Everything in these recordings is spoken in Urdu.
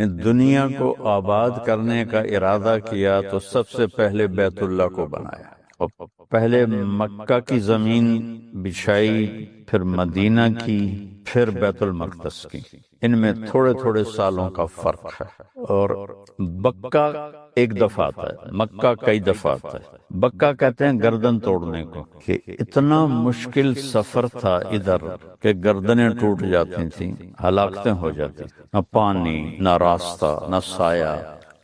نے دنیا کو آباد کرنے کا ارادہ کیا تو سب سے پہلے بیت اللہ کو بنایا، اور پہلے مکہ کی زمین بچھائی، پھر مدینہ کی، پھر بیت المقدس کی۔ ان میں تھوڑے تھوڑے سالوں کا فرق ہے، اور بکہ ایک دفعہ آتا ہے، مکہ کئی دفعہ آتا ہے۔ بکہ کہتے ہیں گردن توڑنے کو، کہ اتنا مشکل سفر تھا ادھر کہ گردنیں ٹوٹ جاتی تھیں، ہلاکتیں ہو جاتی تھیں، نہ پانی، نہ راستہ، نہ سایہ،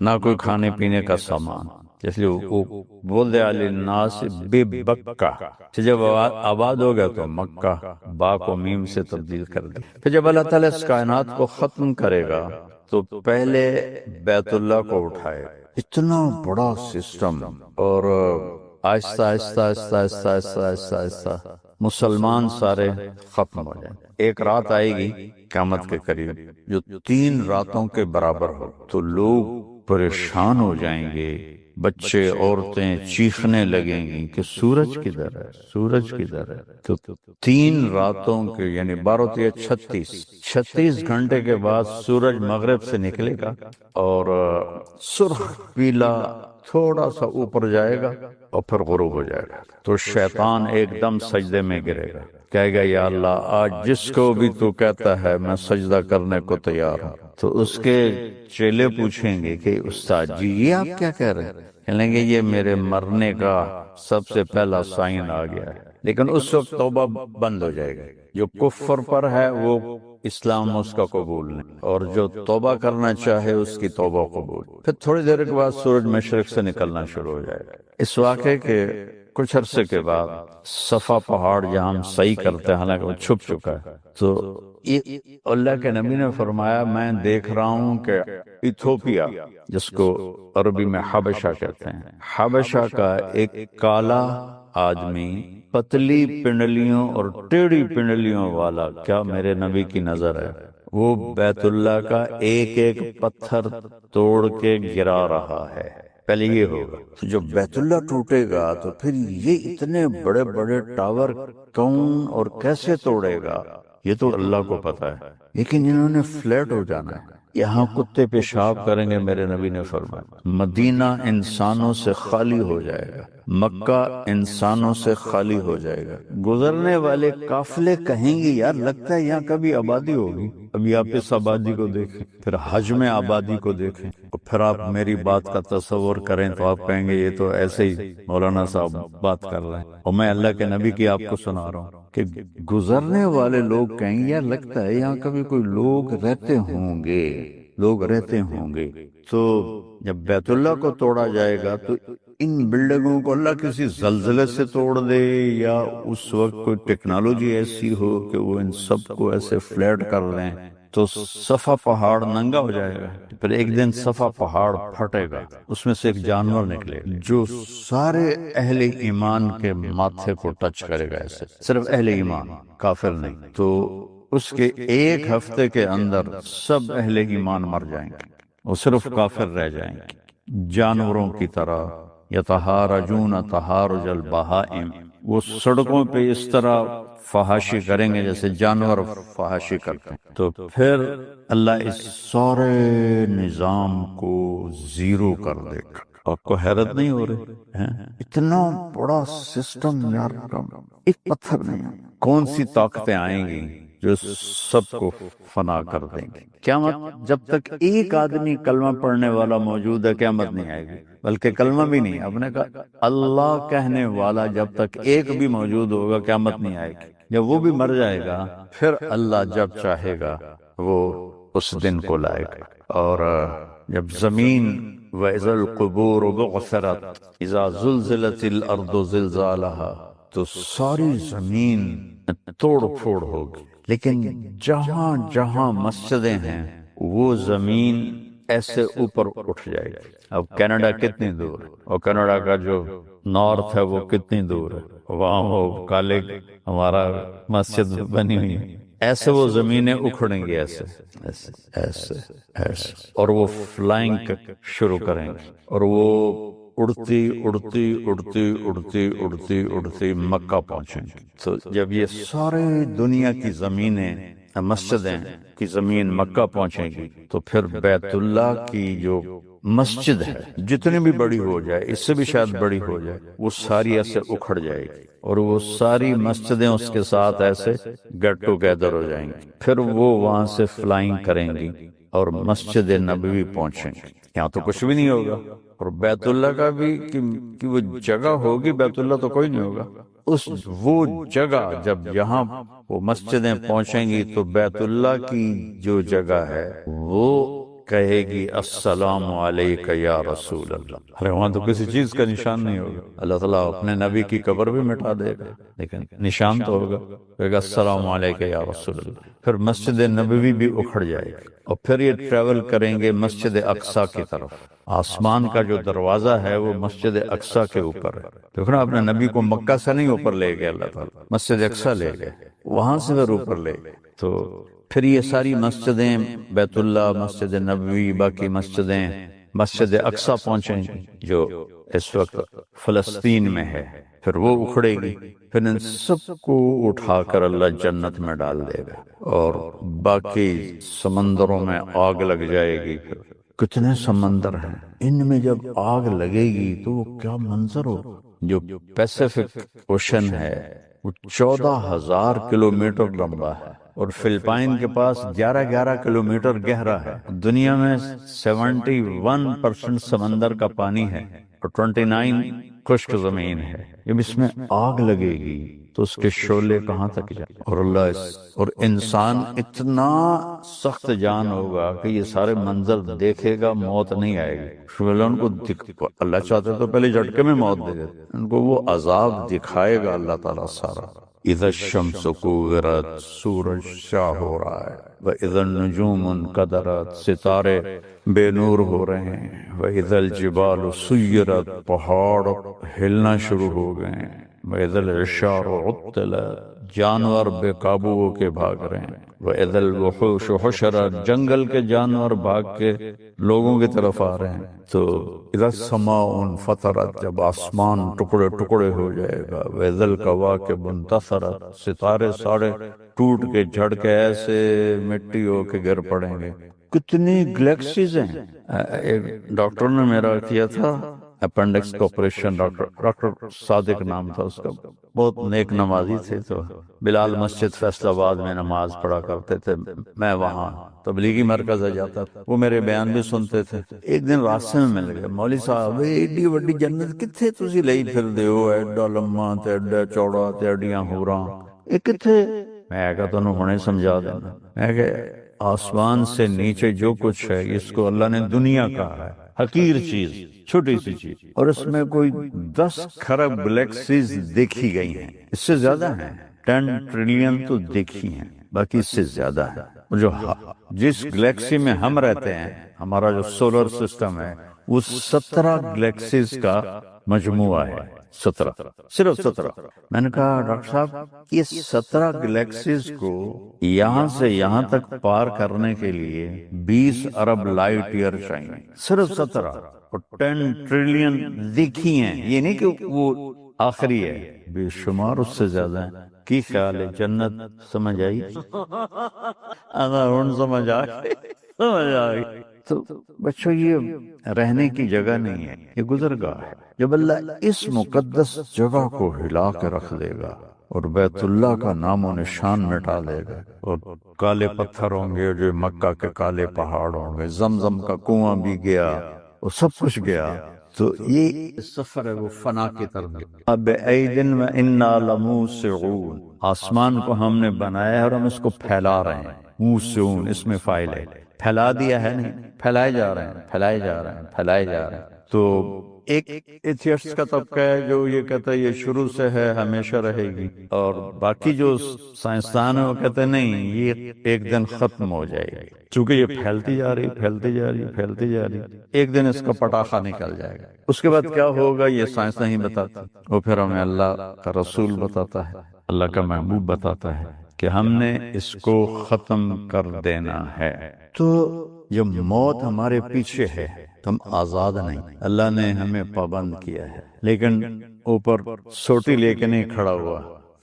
نہ کوئی کھانے پینے کا سامان، اس لیے وہ بول دے علی الناس بے بکہ، جب آباد ہو گیا تو مکہ با کو میم سے تبدیل کر دی۔ پھر جب اللہ تعالیٰ اس کائنات کو ختم کرے گا تو پہلے بیت اللہ کو اٹھائے گا۔ اتنا بڑا سسٹم، اور آہستہ آہستہ آہستہ آہستہ آہستہ آہستہ آہستہ مسلمان سارے ختم ہو جائیں۔ ایک رات آئے گی قیامت کے قریب جو 3 راتوں کے برابر ہو، تو لوگ پریشان ہو جائیں گے، بچے عورتیں چیخنے لگیں گی کہ سورج کدھر ہے، سورج کدھر ہے۔ تو 3 راتوں کے یعنی 12 × 36 گھنٹے کے بعد سورج مغرب سے نکلے گا، اور سرخ پیلا تھوڑا سا اوپر جائے گا اور پھر غروب ہو جائے گا۔ تو شیطان ایک دم سجدے میں گرے گا، کہے گا یا اللہ آج جس کو بھی تو کہتا ہے میں سجدہ کرنے کو تیار ہوں۔ تو اس کے چیلے پوچھیں گے کہ استاد جی یہ آپ کیا کہہ رہے ہیں؟ کہیں گے یہ میرے مرنے کا سب سے پہلا سائن آ گیا ہے۔ لیکن اس وقت توبہ بند ہو جائے گا، جو کفر پر ہے وہ اسلام اس کا قبول نہیں، اور جو توبہ کرنا چاہے اس کی توبہ قبول۔ پھر تھوڑی دیر کے بعد سورج مشرق سے نکلنا شروع ہو جائے گا۔ اس واقعے کے کچھ عرصے کے بعد صفا پہاڑ جہاں ہم صحیح کرتے ہیں، حالانکہ وہ چھپ چکا ہے، تو اللہ کے نبی نے فرمایا میں دیکھ رہا ہوں کہ ایتھوپیا، جس کو عربی میں حبشہ کہتے ہیں، حبشہ کا ایک کالا آدمی پتلی پنڈلیوں اور ٹیڑھی پنڈلیوں والا، کیا میرے نبی کی نظر ہے، وہ بیت اللہ کا ایک ایک پتھر توڑ کے گرا رہا ہے۔ پہلے یہ ہوگا، تو جب بیت اللہ ٹوٹے گا تو پھر یہ اتنے بڑے بڑے ٹاور کون اور کیسے توڑے گا، یہ تو اللہ کو پتا ہے، لیکن انہوں نے فلیٹ ہو جانا ہے۔ یہاں کتے پیشاب کریں گے، میرے نبی نے فرمایا۔ مدینہ انسانوں سے خالی ہو جائے گا، مکہ انسانوں سے خالی ہو جائے گا۔ گزرنے والے قافلے کہیں گے یار لگتا ہے یہاں کبھی آبادی ہوگی۔ ابھی آپ اس آبادی کو دیکھیں، پھر حج میں آبادی کو دیکھیں، اور پھر آپ میری بات کا تصور کریں تو آپ کہیں گے یہ تو ایسے ہی مولانا صاحب بات کر رہے ہیں، اور میں اللہ کے نبی کی آپ کو سنا رہا ہوں کہ گزرنے والے لوگ کہیں گے یار لگتا ہے یہاں کبھی کوئی لوگ رہتے ہوں گے، لوگ رہتے ہوں گے۔ تو جب بیت اللہ کو توڑا جائے گا تو ان بلڈنگوں کو اللہ کسی زلزلے سے توڑ دے، یا اس وقت کوئی ٹیکنالوجی ایسی ہو کہ وہ ان سب کو ایسے فلیٹ کر دیں، تو صفا پہاڑ ننگا ہو جائے گا۔ پھر ایک دن صفا پہاڑ پھٹے گا، اس میں سے ایک جانور نکلے جو سارے اہل ایمان کے ماتھے کو ٹچ کرے گا، ایسے صرف اہل ایمان، کافر نہیں۔ تو اس کے 1 ہفتے کے اندر سب اہل ایمان مر جائیں گے، اور صرف کافر رہ جائیں گے، جانوروں کی طرح یتہارجون تہارج البہائم، وہ سڑکوں پہ اس طرح فحاشی کریں گے جیسے جانور فحاشی کرتے ہیں۔ تو پھر اللہ اس سارے نظام کو زیرو کر دے گا۔ آپ کو حیرت نہیں ہو رہی ہے؟ اتنا بڑا سسٹم یار، ایک پتھر نہیں، کون سی طاقتیں آئیں گی جو سب کو فنا کر دیں گے۔ قیامت جب تک ایک آدمی کلمہ پڑھنے والا موجود ہے قیامت نہیں آئے گی، بلکہ کلمہ بھی نہیں، آپ نے کہا اللہ کہنے والا جب تک ایک بھی موجود ہوگا قیامت نہیں آئے گی۔ جب وہ بھی مر جائے گا پھر اللہ جب چاہے گا وہ اس دن کو لائے گا۔ اور جب زمین وَإِذَا الْقُبُورُ بُعْثِرَتْ إِذَا زُلْزِلَتِ الْأَرْضُ زِلْزَالَهَا، تو ساری زمین توڑ پھوڑ ہوگی، لیکن جہاں جہاں مسجدیں ہیں وہ زمین ایسے اوپر اٹھ جائے گی۔ اب کینیڈا کتنی دور ہے، اور کینیڈا کا جو نارتھ ہے وہ کتنی دور ہے، وہاں وہ کالے ہمارا مسجد بنی ہوئی ہے، ایسے وہ زمینیں اکھڑیں گی، ایسے ایسے ایسے ایسے، اور وہ فلائنگ شروع کریں گے، اور وہ اڑتی اڑتی اڑتی اڑتی اڑتی اڑتی مکہ پہنچیں گے۔ تو جب یہ سارے دنیا کی زمینیں مسجدیں کی زمین مکہ پہنچے گی تو پھر بیت اللہ کی جو مسجد ہے جتنی بھی بڑی ہو جائے، اس سے بھی شاید بڑی ہو جائے، وہ ساری ایسے اکھڑ جائے گی اور وہ ساری مسجدیں اس کے ساتھ ایسے گیٹ ٹوگیدر ہو جائیں گی، پھر وہ وہاں سے فلائنگ کریں گی اور مسجد نبوی پہنچیں گی۔ یہاں تو کچھ بھی نہیں ہوگا، اور بیت اللہ کا بھی کہ وہ جگہ ہوگی، بیت اللہ تو کوئی نہیں ہوگا۔ وہ جگہ جب یہاں وہ مسجدیں پہنچیں گی تو بیت اللہ کی جو جگہ ہے وہ کہے گی السلام علیک یا رسول اللہ۔ ارے وہاں تو کسی چیز کا نشان نہیں ہوگا، اللہ تعالیٰ اپنے نبی کی قبر بھی مٹا دے گا لیکن نشان تو ہوگا، کہے گا السلام علیک یا رسول اللہ۔ پھر مسجد نبوی بھی اکھڑ جائے گی اور پھر یہ ٹریول کریں گے مسجد اقصی کی طرف۔ آسمان کا جو دروازہ ہے وہ مسجد اقصی کے اوپر ہے۔ دیکھنا اپنے نبی کو مکہ سے نہیں اوپر لے گئے اللہ تعالیٰ، مسجد اقصی لے گئے، وہاں سے پھر اوپر لے گئے۔ تو پھر یہ ساری مسجدیں، بیت اللہ، مسجد نبوی، باقی مسجدیں مسجد اقصی پہنچیں گی جو اس وقت فلسطین میں ہے، پھر وہ اکھڑے گی، پھر ان سب کو اٹھا کر اللہ جنت میں ڈال دے گا اور باقی سمندروں میں آگ لگ جائے گی۔ پھر کتنے سمندر ہیں، ان میں جب آگ لگے گی تو وہ کیا منظر ہو۔ جو پیسیفک اوشن ہے وہ 14,000 کلومیٹر لمبا ہے اور فلپائن کے پاس 11 کلومیٹر گہرا ہے۔ دنیا میں 71% سمندر کا پانی ہے اور 29 خشک زمین ہے۔ جب اس میں آگ لگے گی تو اس کے شعلے کہاں تک جائیں، اور اور انسان اتنا سخت جان ہوگا کہ یہ سارے منظر دیکھے گا، موت نہیں آئے گی۔ ان کو اللہ چاہتے تو پہلے جھٹکے میں موت دے دیتے، ان کو وہ عذاب دکھائے گا اللہ تعالیٰ سارا۔ اذا الشمس کورت، سورج شاہ ہو رہا ہے، وَإِذَا النُّجُومُ انْقَدَرَتْ، ستارے بے نور ہو رہے ہیں، وَإِذَا الْجِبَالُ سُيِّرَتْ، پہاڑ ہلنا شروع ہو گئے ہیں، وَإِذَا الْعِشَارُ عُطِّلَتْ، جانور بے قابو ہو کے بھاگ رہے ہیں، وَإِذَا الْوُحُوشُ حُشِرَتْ، جنگل کے جانور بھاگ کے لوگوں کی طرف آ رہے ہیں۔ تو اذا السماء انفطرت، جب آسمان ٹکڑے ٹکڑے ہو جائے گا، وَإِذَا الْكَوَاكِبُ انتَثَرَتْ، ستارے ساڑے ٹوٹ کے جھڑ کے ایسے مٹی ہو کے گر پڑیں گے۔ کتنی گلیکسیز ہیں۔ ایک ڈاکٹر نے میرا کیا تھا اپینڈکس کا آپریشن، ڈاکٹر صادق نام تھا اس کا، بہت نیک نمازی تھے، تو بلال مسجد فیصل آباد میں نماز پڑھا کرتے تھے، میں وہاں تبلیغی مرکز جاتا تھا، وہ میرے بیان بھی سنتے تھے۔ ایک دن راستے میں مل گئے، مولوی صاحب ایڈی وڈی جنت کتھے تسی لئی پھر دیو، ایڈا لمبا تے ایڈا چوڑا تے ایڈیاں ہوراں، اے کتھے؟ میں کہا تنوں ہنے سمجھا دینا، میں کہ آسمان سے نیچے جو کچھ ہے اس کو اللہ نے دنیا کہا ہے، حقیر چیز، چھوٹی سی چیز، اور اس میں کوئی 10 کھرب گلیکسیز دیکھی گئی ہیں، اس سے زیادہ ہیں، 10 ٹریلین تو دیکھی ہیں، باقی اس سے زیادہ ہے۔ جو جس گلیکسی میں ہم رہتے ہیں، ہمارا جو سولر سسٹم ہے، وہ 17 گلیکسیز کا مجموعہ ہے، 17، صرف 17۔ میں نے کہا ڈاکٹر صاحب یہ 17 گلیکسیز کو یہاں سے یہاں تک پار کرنے کے لیے 20 ارب لائٹ ایئر چاہیے، صرف 17، اور 10 ٹریلین دیکھی ہیں، یہ نہیں کہ وہ آخری ہے، بے شمار اس سے زیادہ ہیں۔ کی خیال ہے جنت سمجھ آئی؟ سمجھ آئی۔ تو بچوں یہ رہنے کی جگہ نہیں ہے، یہ گزرگاہ ہے۔ جب اللہ اس مقدس جگہ کو ہلا کے رکھ دے گا اور بیت اللہ کا نام و نشان مٹا دے گا، اور کالے پتھر ہوں گے، جو مکہ کے کالے پہاڑ ہوں گے، زمزم کا کنواں بھی گیا، اور سب کچھ گیا، تو یہ سفر ہے وہ فنا کی طرف۔ اب ایدن و انا لموسعون، آسمان کو ہم نے بنایا ہے اور ہم اس کو پھیلا رہے ہیں، موسعون اس میں فاعل ہے، پھیلا دیا ہے نہیں، پھیلائے جا رہے ہیں، پھیلائے جا رہے ہیں، پھیلائے جا رہے ہیں۔ تو ایک ایتھیسٹ کا طبقہ ہے جو یہ کہتا ہے یہ شروع سے ہے، ہمیشہ رہے گی، اور باقی جو سائنسدان ہیں وہ کہتے ہیں نہیں، یہ ایک دن ختم ہو جائے گی، چونکہ یہ پھیلتی جا رہی، پھیلتی جا رہی، پھیلتی جا رہی، ایک دن اس کا پٹاخہ نکل جائے گا۔ اس کے بعد کیا ہوگا یہ سائنس نہیں بتاتی، وہ پھر ہمیں اللہ کا رسول بتاتا ہے، اللہ کا محبوب بتاتا ہے کہ ہم نے اس کو ختم کر دینا ہے۔ تو جب موت ہمارے پیچھے ہے تو ہم آزاد نہیں، اللہ نے ہمیں پابند کیا ہے، لیکن اوپر سوٹی لے کے نہیں کھڑا ہوا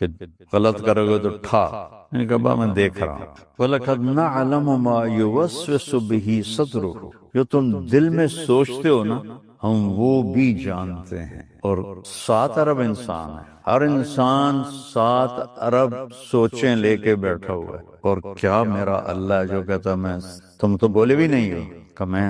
کہ غلط کرو گے تو ٹھا، میں نے کہا با میں دیکھ رہا ہوں۔ وَلَقَدْ نَعْلَمُ مَا يُوَسْوِسُ بِهِ صَدْرُهُ، جو تم دل میں سوچتے ہو نا ہم وہ بھی جانتے ہیں۔ اور 7 ارب انسان ہے، ہر انسان 7 ارب سوچیں لے کے بیٹھا ہوا ہے، اور کیا میرا اللہ جو کہتا میں تم تو بولے بھی نہیں ہو کہ میں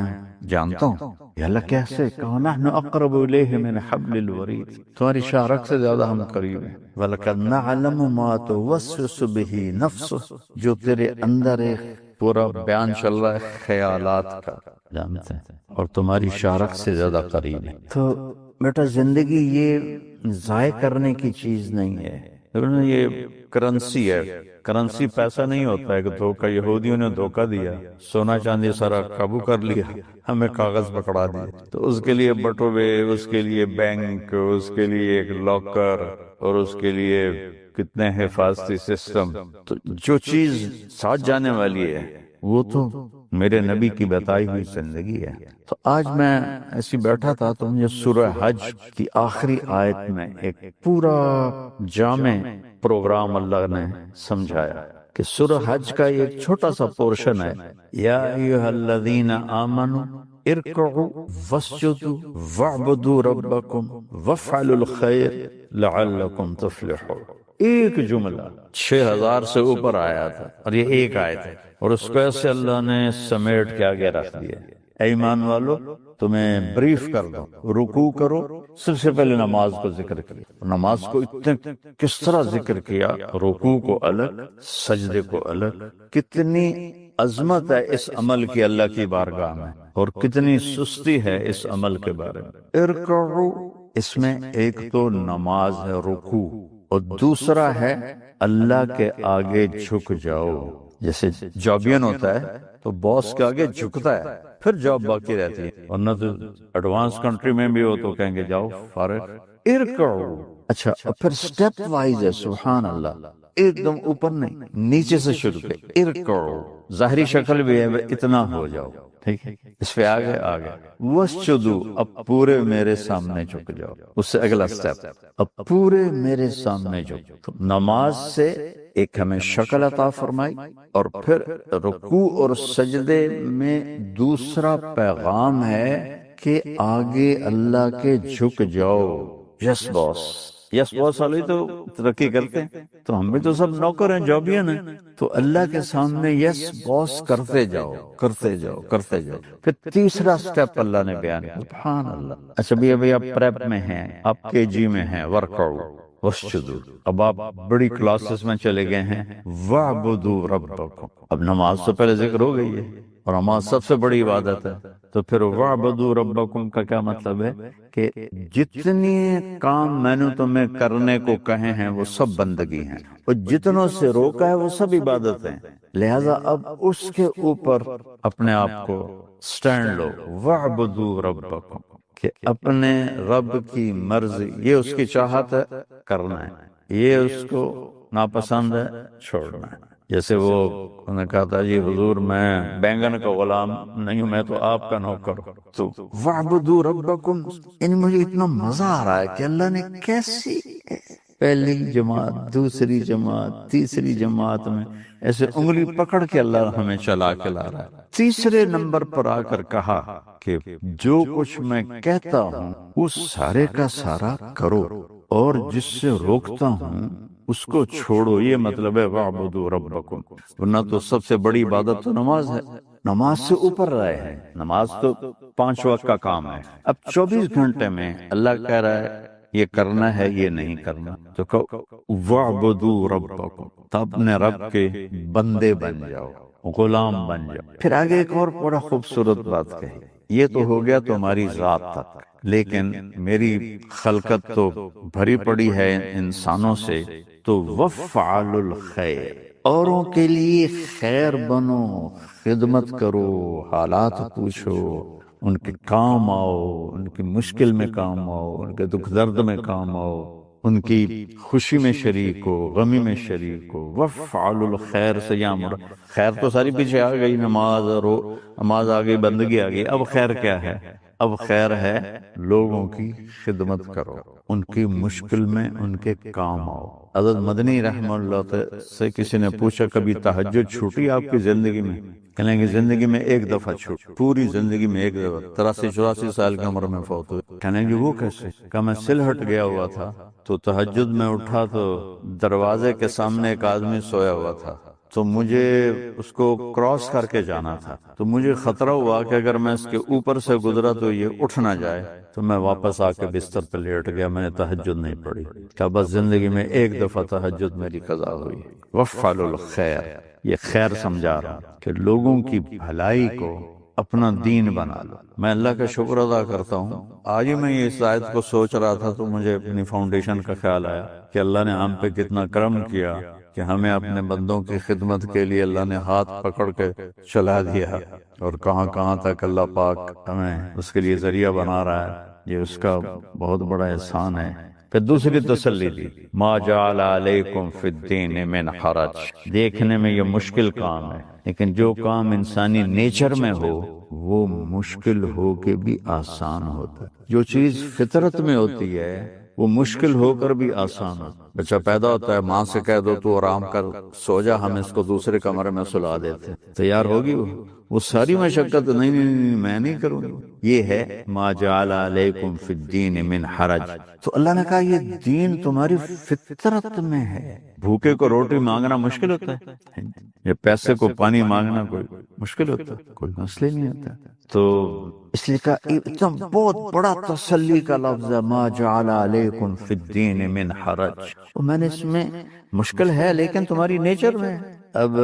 جانتا ہوں۔ یا اللہ کیسے؟ کہا نحن اقرب الیہ من حبل الورید، تمہاری شارک سے زیادہ ہم قریب ہیں۔ وَلَقَدْ نَعْلَمُ مَا تُوَسْوِسُ بِهِ نَفْسُهُ، جو تیرے اندر ایک پورا بیان چل رہا ہے خیالات کا، جانتے ہیں، اور تمہاری شارک سے زیادہ قریب ہے۔ تو بیٹا زندگی یہ ضائع کرنے کی چیز نہیں ہے، یہ کرنسی ہے۔ کرنسی پیسہ نہیں ہوتا ہے کہ دھوکہ، یہودیوں نے دھوکہ دیا، سونا چاندی سارا قابو کر لیا، ہمیں کاغذ پکڑا دیے، تو اس کے لیے بٹوے، اس کے لیے بینک، اس کے لیے ایک لاکر، اور اس کے لیے کتنے حفاظتی سسٹم۔ تو جو چیز ساتھ جانے والی ہے وہ تو میرے نبی کی بتائی ہوئی زندگی ہے۔ تو آج میں ایسی بیٹھا تھا تو مجھے سورہ حج کی آخری آیت میں ایک پورا جامع پروگرام اللہ نے سمجھایا کہ سورہ حج کا ایک چھوٹا سا پورشن ہے، یا ایھا الذین آمنوا ارکعوا واسجدوا واعبدوا ربکم وافعلوا الخیر لعلکم تفلحون۔ ایک جملہ 6000 سے اوپر آیا تھا، اور یہ ایک آیت ہے، اور اس کو ایسے اللہ نے سمیٹ کے آگے رکھ دیا۔ اے ایمان والو، تمہیں بریف کر دو، رکوع کرو، سب سے پہلے نماز کو ذکر کیا، نماز کو اتنے کس طرح ذکر کیا، رکوع کو الگ، سجدے کو الگ۔ کتنی عظمت ہے اس عمل کی اللہ کی بارگاہ میں، اور کتنی سستی ہے اس عمل کے بارے میں۔ ارکعوا، اس میں ایک تو نماز ہے، رکوع، اور دوسرا ہے اللہ کے آگے جھک جاؤ۔ جیسے جابین ہوتا ہے تو باس کے آگے جھکتا ہے، پھر جاب باقی رہتی ہے، ورنہ تو ایڈوانس کنٹری میں بھی ہو تو کہیں گے جاؤ فارغ۔ ارکعوا، اچھا، اور پھر سٹیپ وائز ہے، سبحان اللہ، ایک دم اوپر نہیں، نیچے سے شروع کرے۔ ارکعوا، ظاہری شکل بھی ہے اتنا ہو جاؤ، ٹھیک ہے، اس پہ آگے آگے۔ واسجدوا، اب پورے میرے سامنے جھک جاؤ، اس سے اگلا سٹیپ، اب پورے میرے سامنے جھک۔ تو نماز سے ایک ہمیں شکل عطا فرمائی، اور پھر رکوع اور سجدے میں دوسرا پیغام ہے کہ آگے اللہ کے جھک جاؤ۔ یس باس، یس باس والی تو ترقی کرتے ہیں، تو ہم بھی تو سب نوکر ہیں، جابین ہیں، تو اللہ کے سامنے یس باس کرتے جاؤ، کرتے جاؤ، کرتے جاؤ۔ پھر تیسرا سٹیپ اللہ نے بیان کیا، سبحان اللہ۔ اچھا ابھی آپ پریپ میں ہیں، آپ کے جی میں ہیں، ورکعوا واسجدوا، اب آپ بڑی کلاسز میں چلے گئے ہیں، واعبدوا ربکم، اب نماز تو پہلے ذکر ہو گئی ہے، اور نماز سب سے بڑی عبادت ہے، تو پھر واعبدوا ربکم کا کیا مطلب ہے کہ جتنے کام میں نے تمہیں کرنے کو کہے ہیں وہ سب بندگی ہیں، اور جتنوں سے روکا ہے وہ سب عبادت ہیں، لہذا اب اس کے اوپر اپنے آپ کو سٹینڈ لو۔ واعبدوا ربکم، کہ اپنے رب کی مرضی، یہ اس کی چاہت ہے کرنا ہے، یہ اس کو ناپسند ہے چھوڑنا ہے۔ جیسے وہ انہوں نے کہا تھا جی حضور میں بینگن کا غلام نہیں ہوں، میں تو آپ کا نوکر ہوں۔ تو واعبدوا ربکم، یعنی مجھے اتنا مزہ آ رہا ہے کہ اللہ نے کیسی پہلی جماعت، دوسری جماعت، تیسری جماعت میں ایسے انگلی پکڑ کے اللہ ہمیں چلا کے لا رہا ہے۔ تیسرے نمبر پر آ کر کہا کہ جو کچھ میں کہتا ہوں وہ سارے کا سارا کرو، اور جس سے روکتا ہوں اس کو چھوڑو، یہ مطلب ہے واعبدوا ربکم۔ ورنہ تو سب سے بڑی عبادت تو نماز ہے، نماز سے اوپر رہے ہیں، نماز تو 5 وقت کا کام ہے۔ اب 24 گھنٹے میں اللہ کہہ رہا ہے یہ کرنا ہے، یہ نہیں کرنا، تو کہو واعبدوا ربکم، تو اپنے رب کے بندے بن جاؤ، غلام بن جاؤ۔ پھر آگے ایک اور بڑا خوبصورت بات کہی، یہ تو ہو گیا تمہاری ذات تک، لیکن میری خلقت تو بھری پڑی ہے انسانوں سے، تو وفعلوا الخیر، اوروں کے لیے خیر بنو، خدمت کرو، حالات پوچھو، ان کے کام آؤ، ان کی مشکل میں کام آؤ، ان کے دکھ درد میں کام آؤ، ان کی خوشی میں شریک ہو، غمی میں شریک ہو۔ وفعلوا الخیر سے یہاں مراد، خیر تو ساری پیچھے آ گئی، نماز آ گئی، بندگی آ گئی، اب خیر کیا ہے؟ اب خیر ہے لوگوں کی خدمت کرو، ان کی مشکل میں ان کے کام آؤ۔ حضرت مدنی رحمہ اللہ سے کسی نے پوچھا کبھی تہجد چھوٹی آپ کی زندگی میں؟ کہنے کی زندگی میں ایک دفعہ چھوٹ، پوری زندگی میں ایک دفعہ، 83-84 سال کی عمر میں فوت ہوئے۔ کہنے کی وہ کیسے؟ کہا میں سلہٹ گیا ہوا تھا تو تہجد میں اٹھا تو دروازے کے سامنے ایک آدمی سویا ہوا تھا، تو مجھے اس کو کراس کر کے جانا تھا، تو مجھے خطرہ ہوا کہ اگر میں اس کے اوپر سے گزرا تو یہ اٹھ نہ جائے، تو میں واپس آ کے بستر پہ لیٹ گیا، میں نے تہجد نہیں پڑھی۔ کہ بس زندگی میں ایک دفعہ تہجد میری قضا ہوئی۔ وفعلوا الخیر، یہ خیر سمجھا رہا ہوں کہ لوگوں کی بھلائی کو اپنا دین بنا لو۔ میں اللہ کا شکر ادا کرتا ہوں، آج ہی میں یہ اس آیت کو سوچ رہا تھا تو مجھے اپنی فاؤنڈیشن کا خیال آیا کہ اللہ نے ہم پہ کتنا کرم کیا کہ ہمیں اپنے بندوں کی خدمت کے لیے اللہ نے ہاتھ پکڑ کے چلا دیا، اور کہاں کہاں تک اللہ پاک ہمیں اس کے لیے ذریعہ بنا رہا ہے، یہ اس کا بہت بڑا احسان ہے۔ پھر دوسری تسلی دی، ما جعل علیکم فی الدین من حرج، دیکھنے میں یہ مشکل کام ہے لیکن جو کام انسانی نیچر میں ہو وہ مشکل ہو کے بھی آسان ہوتا ہے۔ جو چیز فطرت میں ہوتی ہے وہ مشکل ہو کر بھی آسان ہوتا ہے۔ بچہ پیدا ہوتا ہے، ماں سے کہہ دو تو آرام کر سو جا، ہم اس کو دوسرے کمرے میں سلا دیتے، تیار ہوگی وہ ساری مشقت، نہیں میں نہیں کروں گی۔ یہ ہے ما جعل علیکم فی الدین من حرج، تو اللہ نے کہا یہ دین تمہاری فطرت میں ہے۔ بھوکے کو روٹی مانگنا مشکل ہوتا ہے، یہ پیسے کو پانی مانگنا کوئی مشکل ہوتا ہے؟ کوئی مسئلہ نہیں ہوتا۔ تو اس لیے کہا اتنا بہت بڑا تسلی کا لفظ ہے، ما جعل علیکم فی الدین من حرج، میں نے اس میں مشکل ہے لیکن تمہاری نیچر میں ہے۔ اب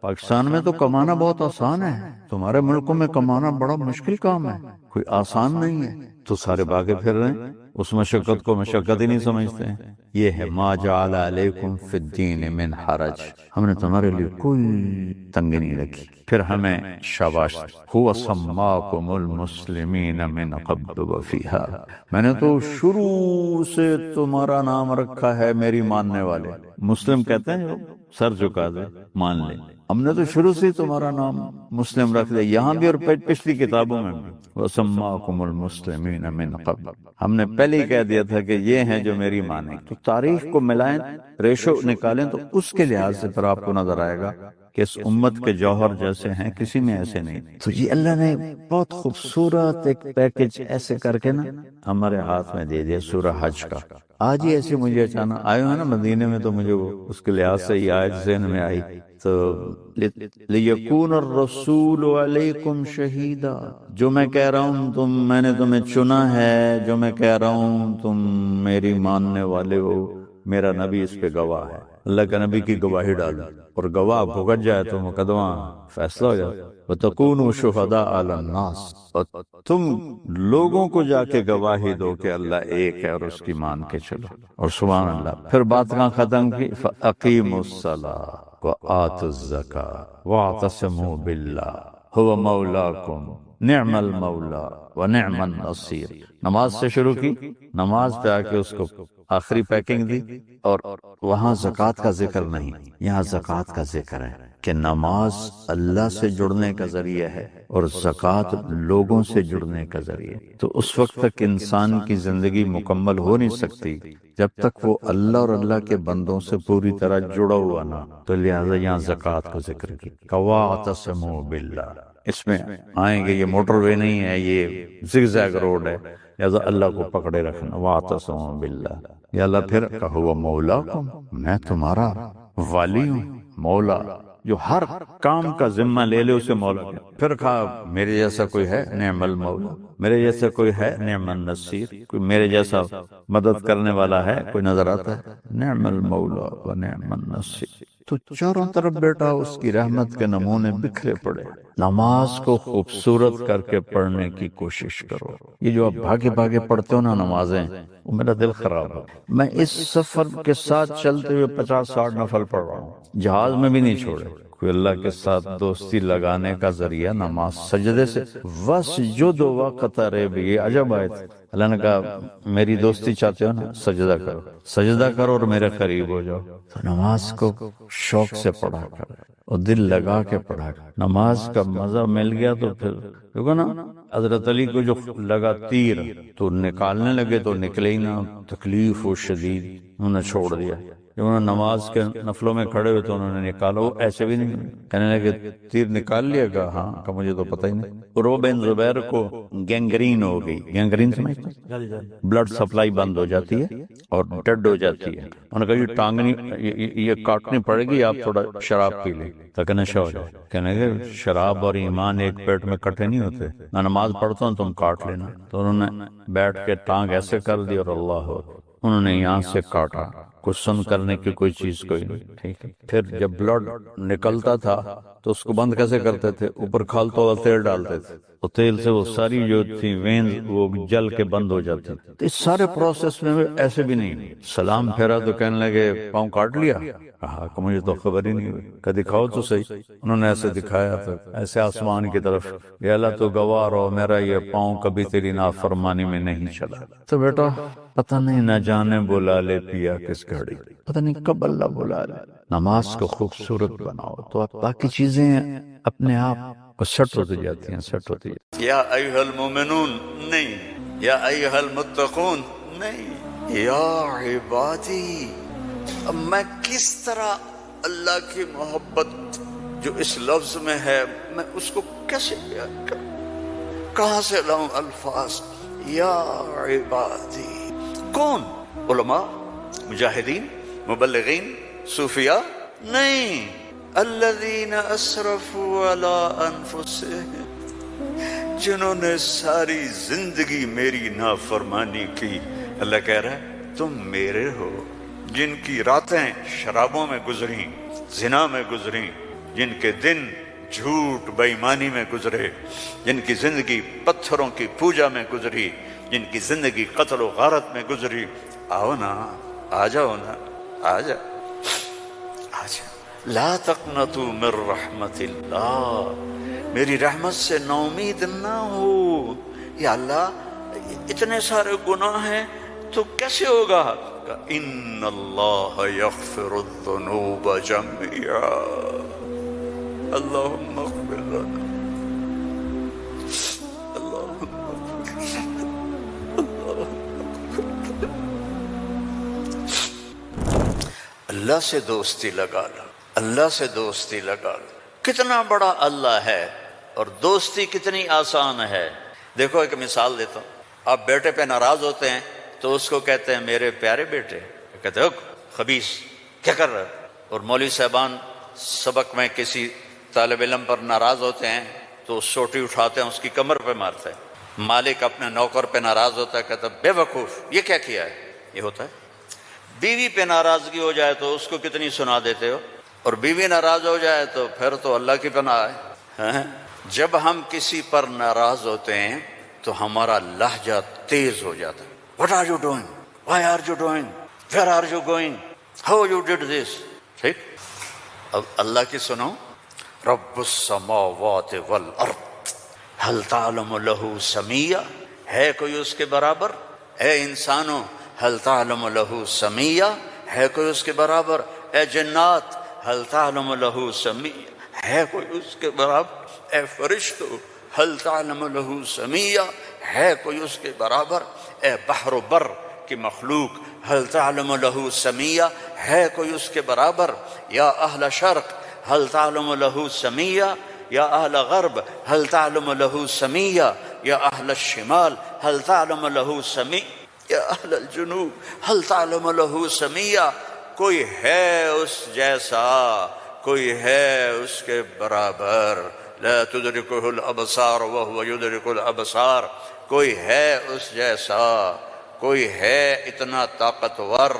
پاکستان میں تو کمانا بہت آسان ہے، تمہارے ملکوں میں کمانا بڑا مشکل کام ہے، کوئی آسان نہیں ہے، تو سارے بھاگے پھر رہے ہیں، اس مشقت کو مشقت ہی نہیں سمجھتے ہیں۔ یہ ہے ما جعل علیکم فی الدین من حرج، ہم نے تمہارے لیے کوئی تنگی نہیں رکھی۔ پھر ہمیں شاباش، هو سماکم المسلمین من قبل وفی ھذا، میں نے تو شروع سے تمہارا نام رکھا ہے میری ماننے والے۔ مسلم کہتے ہیں جو سر جھکا دے مان لے، ہم نے تو شروع سے تمہارا نام مسلم رکھ دیا، یہاں بھی اور پچھلی کتابوں میں بھی، وَسَمَّاكُمُ الْمُسْلِمِينَ مِنْ قَبْلِ، ہم نے پہلے ہی کہہ دیا تھا کہ یہ ہیں جو میری مانیں۔ تو تاریخ کو ملائیں، ریشو نکالیں تو اس کے لحاظ سے پھر آپ کو نظر آئے گا کہ اس امت کے جوہر جیسے ہیں کسی میں ایسے نہیں۔ تو یہ اللہ نے بہت خوبصورت ایک پیکج ایسے کر کے نا ہمارے ہاتھ میں دے دیا سورہ حج کا۔ آج ہی ایسے مجھے اچانک آئے ہیں نا مدینے میں، تو مجھے وہ اس کے لحاظ سے یہ آیت ذہن میں آئی، تو لِيَكُونَ الرَّسُولُ عَلَيْكُمْ شَهِيدًا، جو میں کہہ رہا ہوں میں نے تمہیں چنا ہے، جو میں کہہ رہا ہوں تم میری ماننے والے ہو، میرا نبی اس پہ گواہ ہے۔ اللہ کا نبی کی گواہی ڈالو، اور گواہ بھگت جائے تو مقدمہ فیصلہ ہو جائے۔ وَتَكُونُوا شُهَدَاءَ عَلَى النَّاسِ، اور تم لوگوں کو جا کے گواہی دو کہ اللہ ایک ہے اور اس کی مان کے چلو، اور سبحان اللہ۔ پھر بات کہاں ختم کی؟ فَأَقِيمُوا الصَّلَاةَ وَآتُوا الزَّكَاةَ وَاعْتَصِمُوا بِاللَّهِ هُوَ مَوْلَاكُمْ نِعْمَ الْمَوْلَى وَنِعْمَ النَّصِيرُ۔ نماز سے شروع کی، نماز پہ آ کے اس کو آخری پیکنگ دی، اور وہاں زکوٰۃ کا ذکر نہیں، یہاں زکوٰۃ کا ذکر ہے کہ نماز اللہ سے جڑنے کا ذریعہ ہے اور زکوٰۃ لوگوں سے جڑنے کا ذریعہ۔ تو اس وقت تک انسان کی زندگی مکمل ہو نہیں سکتی جب تک وہ اللہ اور اللہ کے بندوں سے پوری طرح جڑا ہوا نہ، تو لہٰذا یہاں زکوٰۃ کا ذکر کیا۔ وَاعْتَصِمُوا بِاللَّهِ، اس میں آئیں گے، یہ موٹر وے نہیں ہے، یہ زگ زیگ روڈ ہے، لہٰذا اللہ کو پکڑے رکھنا۔ وَاعْتَصِمُوا بِاللَّهِ، یا اللہ پھر کہو وہ مولاکم، میں تمہارا والی ہوں، مولا جو ہر کام کا ذمہ لے لے اسے مولا کہتے ہیں۔ پھر کہا میرے جیسا کوئی ہے؟ نعم المولا، میرے جیسا کوئی ہے؟ نعم النصیر، کوئی میرے جیسا مدد کرنے والا ہے؟ کوئی نظر آتا ہے؟ نعم المولا و نعم النصیر۔ تو چاروں طرف بیٹا اس کی رحمت کے نمونے بکھرے پڑے۔ نماز کو خوبصورت کر کے پڑھنے کی کوشش کرو۔ یہ جو آپ بھاگے بھاگے پڑھتے ہو نا نمازیں، وہ میرا دل خراب ہے۔ میں اس سفر کے ساتھ چلتے ہوئے 50-60 نفل پڑھ رہا ہوں، جہاز میں بھی نہیں چھوڑے۔ کوئی اللہ کے ساتھ دوستی لگانے کا ذریعہ نماز، سجدے سے وَاسْجُدْ وَاقْتَرِب، یہ عجب آیت۔ اللہ نے کہا میری دوستی چاہتے ہو نا، سجدہ کرو، سجدہ کرو اور میرے قریب ہو جاؤ۔ تو نماز کو شوق سے پڑھا کرو، اور دل لگا کے پڑھا کرے۔ نماز کا مزہ مل گیا تو پھر دیکھو نا حضرت علی کو جو لگا تیر تو نکالنے لگے تو نکلے ہی نہ، تکلیف و شدید، انہوں نے چھوڑ دیا۔ جب انہوں نے نماز کے نفلوں میں کھڑے ہوئے تو انہوں نے نکالا، وہ ایسے بھی نہیں کہنے لگے تیر نکال لیا گا؟ ہاں کہ مجھے تو پتہ ہی نہیں۔ عروہ بن زبیر کو گینگرین ہو گئی، گینگرین سمجھتے، بلڈ سپلائی بند ہو جاتی ہے اور ڈیڈ ہو جاتی ہے۔ انہوں نے کہا یہ ٹانگنی یہ کاٹنی پڑے گی، آپ تھوڑا شراب پی لیں تاکہ نشہ ہو جائے۔ کہنے لگے شراب اور ایمان ایک پیٹ میں کٹھے نہیں ہوتے، میں نماز پڑھتا ہوں تم کاٹ لینا۔ تو انہوں نے بیٹھ کے ٹانگ ایسے کر دی اور اللہ اکبر، انہوں نے یہاں سے کاٹا، کچھ سن کرنے کی کوئی چیز کوئی نہیں، ٹھیک ہے۔ پھر جب بلڈ نکلتا تھا تو اس کو بند کیسے کرتے تھے؟ اوپر کھالتا ہوا تیل ڈالتے تھے، تو تیل سے وہ ساری جو تھی وینز وہ جل کے بند ہو جاتی۔ تو اس سارے پروسیس میں ایسے بھی نہیں۔ سلام پھیرا تو کہنے لگے پاؤں کاٹ لیا؟ کہا کہ مجھے تو خبر ہی نہیں ہوئی۔ کہ دکھاؤ تو صحیح۔ انہوں نے ایسے دکھایا تو ایسے آسمان کی طرف، یا اللہ تو گواہ رہو میرا یہ پاؤں کبھی تیری نافرمانی میں نہیں چلا۔ تو بیٹا پتہ نہیں نہ جانے بلا لے پیا کس گھڑی، پتہ نہیں کب اللہ بلا لے۔ نماز کو خوبصورت بناؤ تو آپ باقی چیزیں اپنے آپ سیٹ ہوتی جاتی ہیں، سیٹ ہوتی جاتی ہیں۔ یا ایھا المومنون نہیں، یا ایھا المتقون نہیں، یا عبادی۔ اب میں کس طرح اللہ کی محبت جو اس لفظ میں ہے میں اس کو کیسے بیان کروں؟ کہاں سے لاؤں الفاظ؟ یا عبادی۔ کون؟ علماء، مجاہدین، مبلغین، صوفیاء؟ نہیں، الذین اسرفوا علی انفسہم، جنہوں نے ساری زندگی میری نافرمانی کی۔ اللہ کہہ رہا ہے تم میرے ہو، جن کی راتیں شرابوں میں گزری، زنا میں گزری، جن کے دن جھوٹ بے ایمانی میں گزرے، جن کی زندگی پتھروں کی پوجا میں گزری، جن کی زندگی قتل و غارت میں گزری۔ آؤ نا، آ جاؤ نا، آ جاؤ، آ جاؤ۔ لا تقنطوا من رحمت اللہ، میری رحمت سے نا امید نہ ہو۔ یا اللہ اتنے سارے گناہ ہیں تو کیسے ہوگا؟ ان اللہ یغفر الذنوب جميعا، اللہم اغفر لنا، اللہم اغفر لنا، اللہ سے دوستی لگا لو، اللہ سے دوستی لگا لو۔ کتنا بڑا اللہ ہے اور دوستی کتنی آسان ہے۔ دیکھو ایک مثال دیتا ہوں، آپ بیٹے پہ ناراض ہوتے ہیں تو اس کو کہتے ہیں میرے پیارے بیٹے، کہتے ہو خبیث کیا کر رہے ہو؟ اور مولوی صاحبان سبق میں کسی طالب علم پر ناراض ہوتے ہیں تو سوٹی اٹھاتے ہیں اس کی کمر پہ مارتے ہیں۔ مالک اپنے نوکر پہ ناراض ہوتا ہے، کہتا ہے بے وقوف یہ کیا کیا ہے؟ یہ ہوتا ہے۔ بیوی پہ ناراضگی ہو جائے تو اس کو کتنی سنا دیتے ہو، اور بیوی ناراض ہو جائے تو پھر تو اللہ کی پناہ ہے۔ جب ہم کسی پر ناراض ہوتے ہیں تو ہمارا لہجہ تیز ہو جاتا ہے۔ What are you doing? Why are you doing? Where are you going? How you did this? ٹھیک؟ اب اللہ کی سنو، رب السماوات والارض هل تعلم له سمیہ، ہے کوئی اس کے برابر؟ اے انسانوں هل تعلم له سمیہ، ہے کوئی اس کے برابر؟ اے جنات هل تعلم له سمیہ، ہے کوئی اس کے برابر؟ اے فرشتوں هل تعلم له سمیہ، ہے کوئی اس کے برابر؟ اے بحر و بر کی مخلوق هل تعلم له سمیہ، ہے کوئی اس کے برابر؟ یا اہل شرق هل تعلم له سمیہ، یا اہل غرب هل تعلم له سمیہ، یا اہل الشمال هل تعلم له سمیہ، یا اہل الجنوب هل تعلم له سمیہ۔ کوئی ہے اس جیسا، کوئی ہے اس کے برابر؟ لا تدرکہ الابصار وهو یدرک الابصار، کوئی ہے اس جیسا، کوئی ہے اتنا طاقتور۔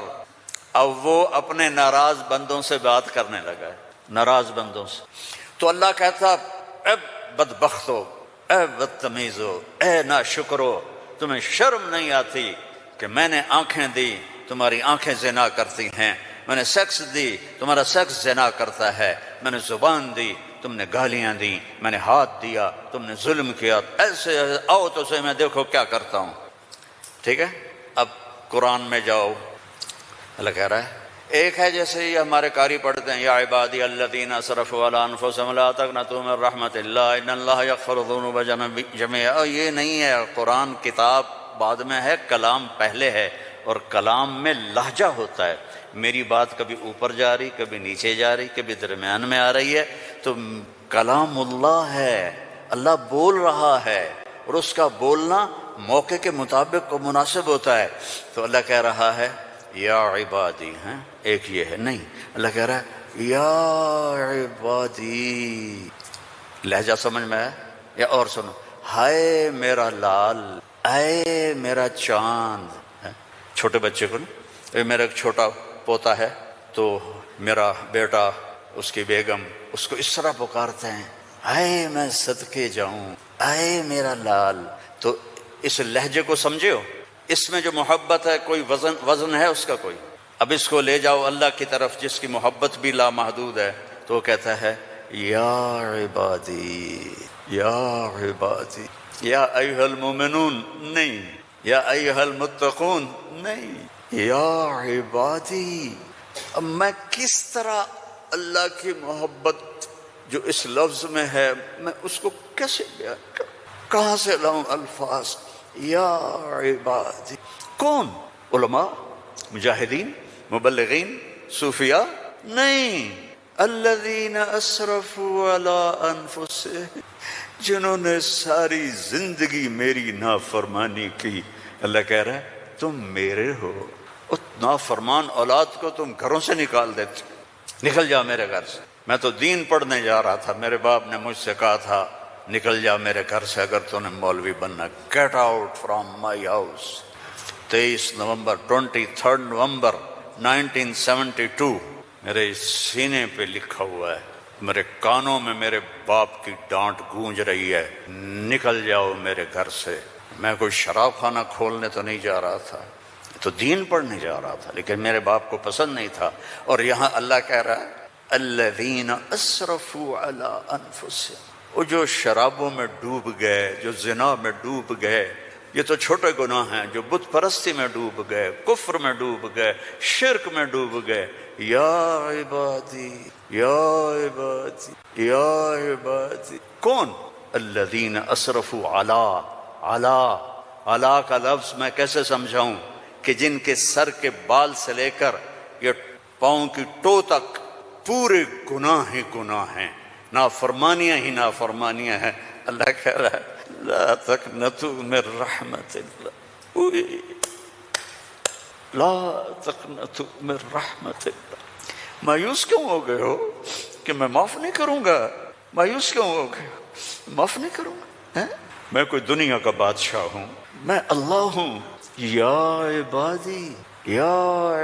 اب وہ اپنے ناراض بندوں سے بات کرنے لگا ہے، ناراض بندوں سے۔ تو اللہ کہتا اے بدبختو، اے بدتمیزو، اے ناشکرو، تمہیں شرم نہیں آتی کہ میں نے آنکھیں دی، تمہاری آنکھیں زنا کرتی ہیں، میں نے سیکس دی، تمہارا سیکس زنا کرتا ہے، میں نے زبان دی، تم نے گالیاں دی، میں نے ہاتھ دیا، تم نے ظلم کیا، ایسے آؤ تو سے میں دیکھو کیا کرتا ہوں۔ ٹھیک ہے، اب قرآن میں جاؤ، اللہ کہہ رہا ہے ایک ہے جیسے یہ ہمارے قاری پڑھتے ہیں، یا عبادی الذین اسرفوا علی انفسہم لا تقنطوا من رحمت اللہ ان اللہ یغفر الذنوب جميعا۔ یہ نہیں ہے، قرآن کتاب بعد میں ہے، کلام پہلے ہے، اور کلام میں لہجہ ہوتا ہے، میری بات کبھی اوپر جا رہی، کبھی نیچے جا رہی، کبھی درمیان میں آ رہی ہے، تو کلام اللہ ہے، اللہ بول رہا ہے، اور اس کا بولنا موقع کے مطابق کو مناسب ہوتا ہے۔ تو اللہ کہہ رہا ہے یا عبادی، ہیں ایک یہ ہے نہیں، اللہ کہہ رہا ہے یا عبادی، لہجہ سمجھ میں ہے؟ یا اور سنو، ہائے میرا لال، اے میرا چاند۔ چھوٹے بچے کو نا، میرا ایک چھوٹا پوتا ہے تو میرا بیٹا، اس کی بیگم اس کو اس طرح پکارتے ہیں، اے میں صدقے جاؤں، اے میرا لال۔ تو اس لہجے کو سمجھے ہو، اس میں جو محبت ہے کوئی وزن ہے اس کا کوئی؟ اب اس کو لے جاؤ اللہ کی طرف جس کی محبت بھی لامحدود ہے، تو وہ کہتا ہے یا عبادی، یا عبادی، یا ایھا المومنون نہیں، یا ایھا المتقون نہیں، یا عبادی۔ اب میں کس طرح اللہ کی محبت جو اس لفظ میں ہے میں اس کو کیسے بیان کروں، کہاں سے لاؤں الفاظ؟ یا عبادی، کون؟ علماء، مجاہدین، مبلغین، صوفیاء؟ نہیں، الذین اسرفوا علی انفسہم، جنہوں نے ساری زندگی میری نافرمانی کی۔ اللہ کہہ رہا ہے تم میرے ہو، اس نافرمان اولاد کو تم گھروں سے نکال دیتے، نکل جا میرے گھر سے۔ میں تو دین پڑھنے جا رہا تھا، میرے باپ نے مجھ سے کہا تھا نکل جا میرے گھر سے اگر تو نے مولوی بننا، get out from my house. 23 نومبر 23 نومبر 1972 میرے سینے پہ لکھا ہوا ہے، میرے کانوں میں میرے باپ کی ڈانٹ گونج رہی ہے، نکل جاؤ میرے گھر سے۔ میں کوئی شراب خانہ کھولنے تو نہیں جا رہا تھا، تو دین پڑھنے جا رہا تھا، لیکن میرے باپ کو پسند نہیں تھا۔ اور یہاں اللہ کہہ رہا ہے الذین اسرفوا علی انفسہم، وہ جو شرابوں میں ڈوب گئے، جو زنا میں ڈوب گئے، یہ تو چھوٹے گناہ ہیں، جو بت پرستی میں ڈوب گئے، کفر میں ڈوب گئے، شرک میں ڈوب گئے، یا عبادی، یا عبادی، یا عبادی۔ کون؟ الذین اسرفوا علی کا لفظ میں کیسے سمجھاؤں کہ جن کے سر کے بال سے لے کر یہ پاؤں کی ٹو تک پورے گناہ ہی گناہ ہیں، نافرمانیاں ہی نافرمانیاں ہیں۔ اللہ کہہ رہا ہے لا تقنطوا من رحمت اللہ، لا تقنطوا من رحمت اللہ۔ مایوس کیوں ہو گئے ہو کہ میں معاف نہیں کروں گا؟ مایوس کیوں ہو گئے ہو؟ معاف نہیں کروں گا؟ میں کوئی دنیا کا بادشاہ ہوں؟ میں اللہ ہوں۔ یا عبادی، یا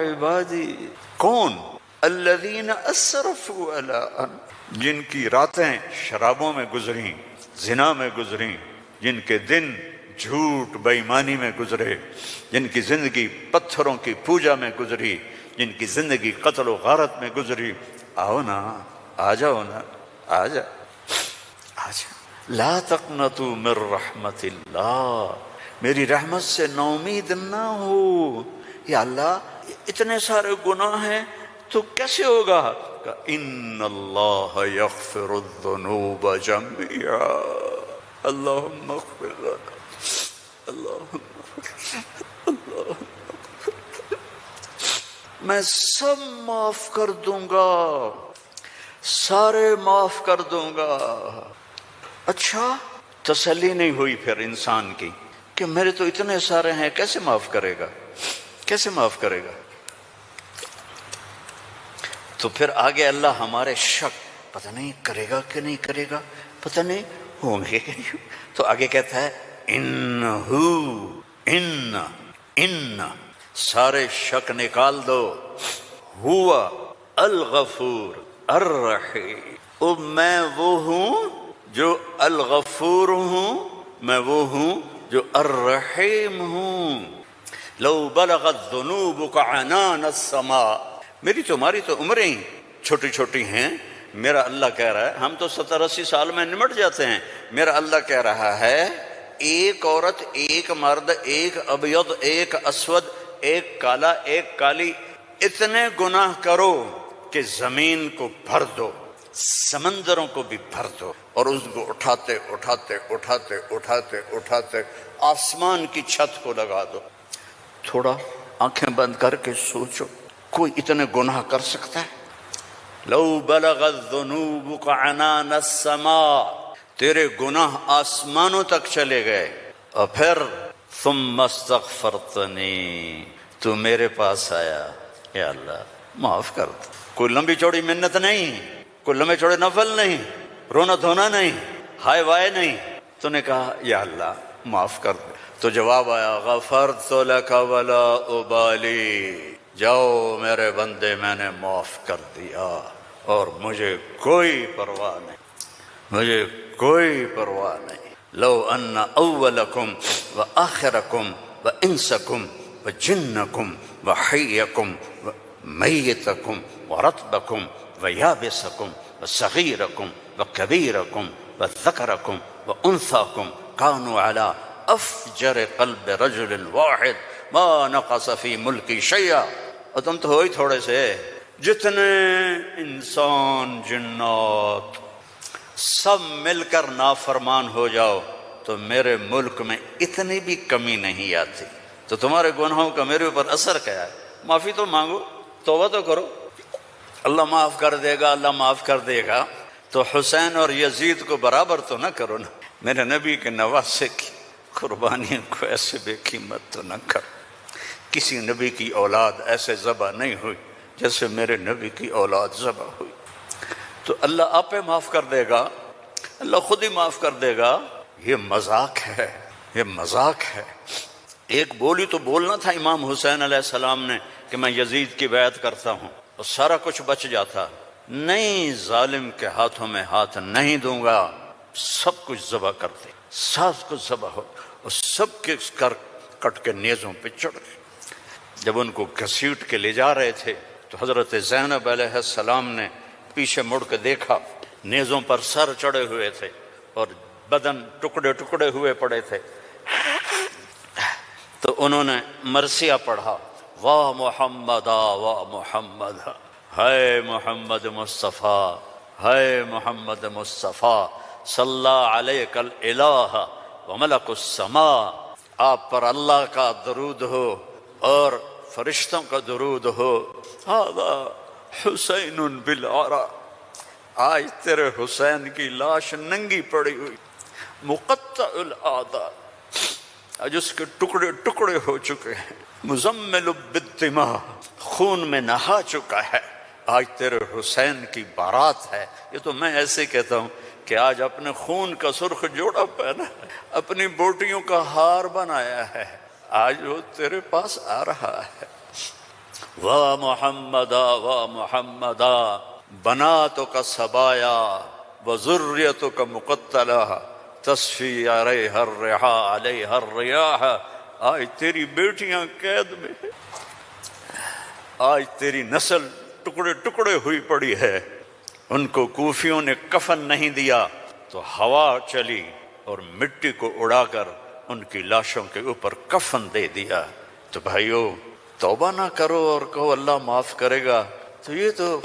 عبادی، کون؟ الذین اسرفوا علی انفسہم، جن کی راتیں شرابوں میں گزریں، زنا میں گزریں، جن کے دن جھوٹ بے ایمانی میں گزرے، جن کی زندگی پتھروں کی پوجا میں گزری، جن کی زندگی قتل و غارت میں گزری۔ آؤ نا، آ جاؤ نا، آ جا، آ جا۔ لا تقنطوا من رحمت اللہ، میری رحمت سے نا امید نہ ہو۔ یا اللہ اتنے سارے گناہ ہیں تو کیسے ہوگا؟ کہ ان اللہ یغفر الذنوب جميعا، اللہم اغفر لنا، اللہم میں سب معاف کر دوں گا، سارے معاف کر دوں گا۔ اچھا، تسلی نہیں ہوئی پھر انسان کی کہ میرے تو اتنے سارے ہیں، کیسے معاف کرے گا، کیسے معاف کرے گا؟ تو پھر آگے اللہ ہمارے شک، پتہ نہیں کرے گا کہ نہیں کرے گا، پتہ نہیں ہوں گے کہ نہیں، تو آگے کہتا ہے ان سارے شک نکال دو، ہوا الغفور الرحیم، میں وہ ہوں جو الغفور ہوں، میں وہ ہوں جو الرحیم ہوں۔ لو بلغت ذنوبک عنان السماء، میری تمہاری تو عمریں چھوٹی چھوٹی ہیں، میرا اللہ کہہ رہا ہے، ہم تو 70-80 سال میں نمٹ جاتے ہیں، میرا اللہ کہہ رہا ہے ایک عورت، ایک مرد، ایک ابیض، ایک اسود، ایک کالا، ایک کالی، اتنے گناہ کرو کہ زمین کو بھر دو، سمندروں کو بھی بھر دو، اور اس کو اٹھاتے اٹھاتے اٹھاتے اٹھاتے اٹھاتے آسمان کی چھت کو لگا دو۔ تھوڑا آنکھیں بند کر کے سوچو، کوئی اتنے گناہ کر سکتا ہے؟ لو بلغت ذنوبک عنان السماء، تیرے گناہ آسمانوں تک چلے گئے، اور پھر ثم استغفرتنی، تو میرے پاس آیا، یا اللہ معاف کر دو۔ کوئی لمبی چوڑی منت نہیں، کوئی لمبے چوڑے نفل نہیں، رونا دھونا نہیں، ہائے وائے نہیں، تو نے کہا یا اللہ معاف کر دو، تو جواب آیا غفرت لک ولا ابالی، جاؤ میرے بندے میں نے معاف کر دیا اور مجھے کوئی پرواہ نہیں، مجھے کوئی پرواہ نہیں۔ لو ان اولکم وآخرکم وانسکم وجنکم وحیکم ومیتکم ورطبکم ویابسکم وصغیرکم وکبیرکم وذکرکم وانثاکم کانوا علی افجر قلب رجل واحد ما نقص فی ملکی شیئا، اور تم تو ہو ہی تھوڑے سے، جتنے انسان جنات سب مل کر نافرمان ہو جاؤ تو میرے ملک میں اتنی بھی کمی نہیں آتی، تو تمہارے گناہوں کا میرے اوپر اثر کیا ہے؟ معافی تو مانگو، توبہ تو کرو، اللہ معاف کر دے گا، اللہ معاف کر دے گا۔ تو حسین اور یزید کو برابر تو نہ کرو نا، میرے نبی کے نواسے کی قربانیوں کو ایسے بے قیمت تو نہ کرو۔ کسی نبی کی اولاد ایسے ذبح نہیں ہوئی جیسے میرے نبی کی اولاد ذبح ہوئی، تو اللہ آپ پہ معاف کر دے گا، اللہ خود ہی معاف کر دے گا۔ یہ مذاق ہے، یہ مذاق ہے۔ ایک بولی تو بولنا تھا امام حسین علیہ السلام نے کہ میں یزید کی بیعت کرتا ہوں، اور سارا کچھ بچ جاتا، نہیں، ظالم کے ہاتھوں میں ہاتھ نہیں دوں گا، سب کچھ ذبح کر دے، سب کچھ ذبح ہو، اور سب کے کٹ کے نیزوں پہ چڑھ گئے۔ جب ان کو گھسیٹ کے لے جا رہے تھے تو حضرت زینب علیہ السلام نے پیچھے مڑ کے دیکھا، نیزوں پر سر چڑھے ہوئے تھے اور بدن ٹکڑے ٹکڑے ہوئے پڑے تھے، تو انہوں نے مرثیہ پڑھا، واہ محمدا واہ محمد، ہے محمد مصطفیٰ، ہے محمد مصطفیٰ، صلی علیک الالہ وملک السماء، آپ پر اللہ کا درود ہو اور فرشتوں کا درود ہو، ھذا حسین بالعرا، آج تیرے حسین کی لاش ننگی پڑی ہوئی، مقطع الاعضاء، آج اس کے ٹکڑے ٹکڑے ہو چکے ہیں، مزمل بالدماء، خون میں نہا چکا ہے، آج تیرے حسین کی بارات ہے۔ یہ تو میں ایسے کہتا ہوں کہ آج اپنے خون کا سرخ جوڑا پہنا ہے، اپنی بوٹیوں کا ہار بنایا ہے، آج وہ تیرے پاس آ رہا ہے۔ واہ محمدا واہ محمدا، بناتک سبایا وذریتک مقتلہ، تصفی علیہا الرحا علیہا الریاح، آج تیری بیٹیاں قید میں ہیں، آج تیری نسل ٹکڑے ٹکڑے ہوئی پڑی ہے۔ ان کو کوفیوں نے کفن نہیں دیا تو ہوا چلی اور مٹی کو اڑا کر ان کی لاشوں کے اوپر کفن دے دیا۔ تو بھائیو، توبہ نہ کرو اور کہو اللہ معاف کرے گا، تو یہ تو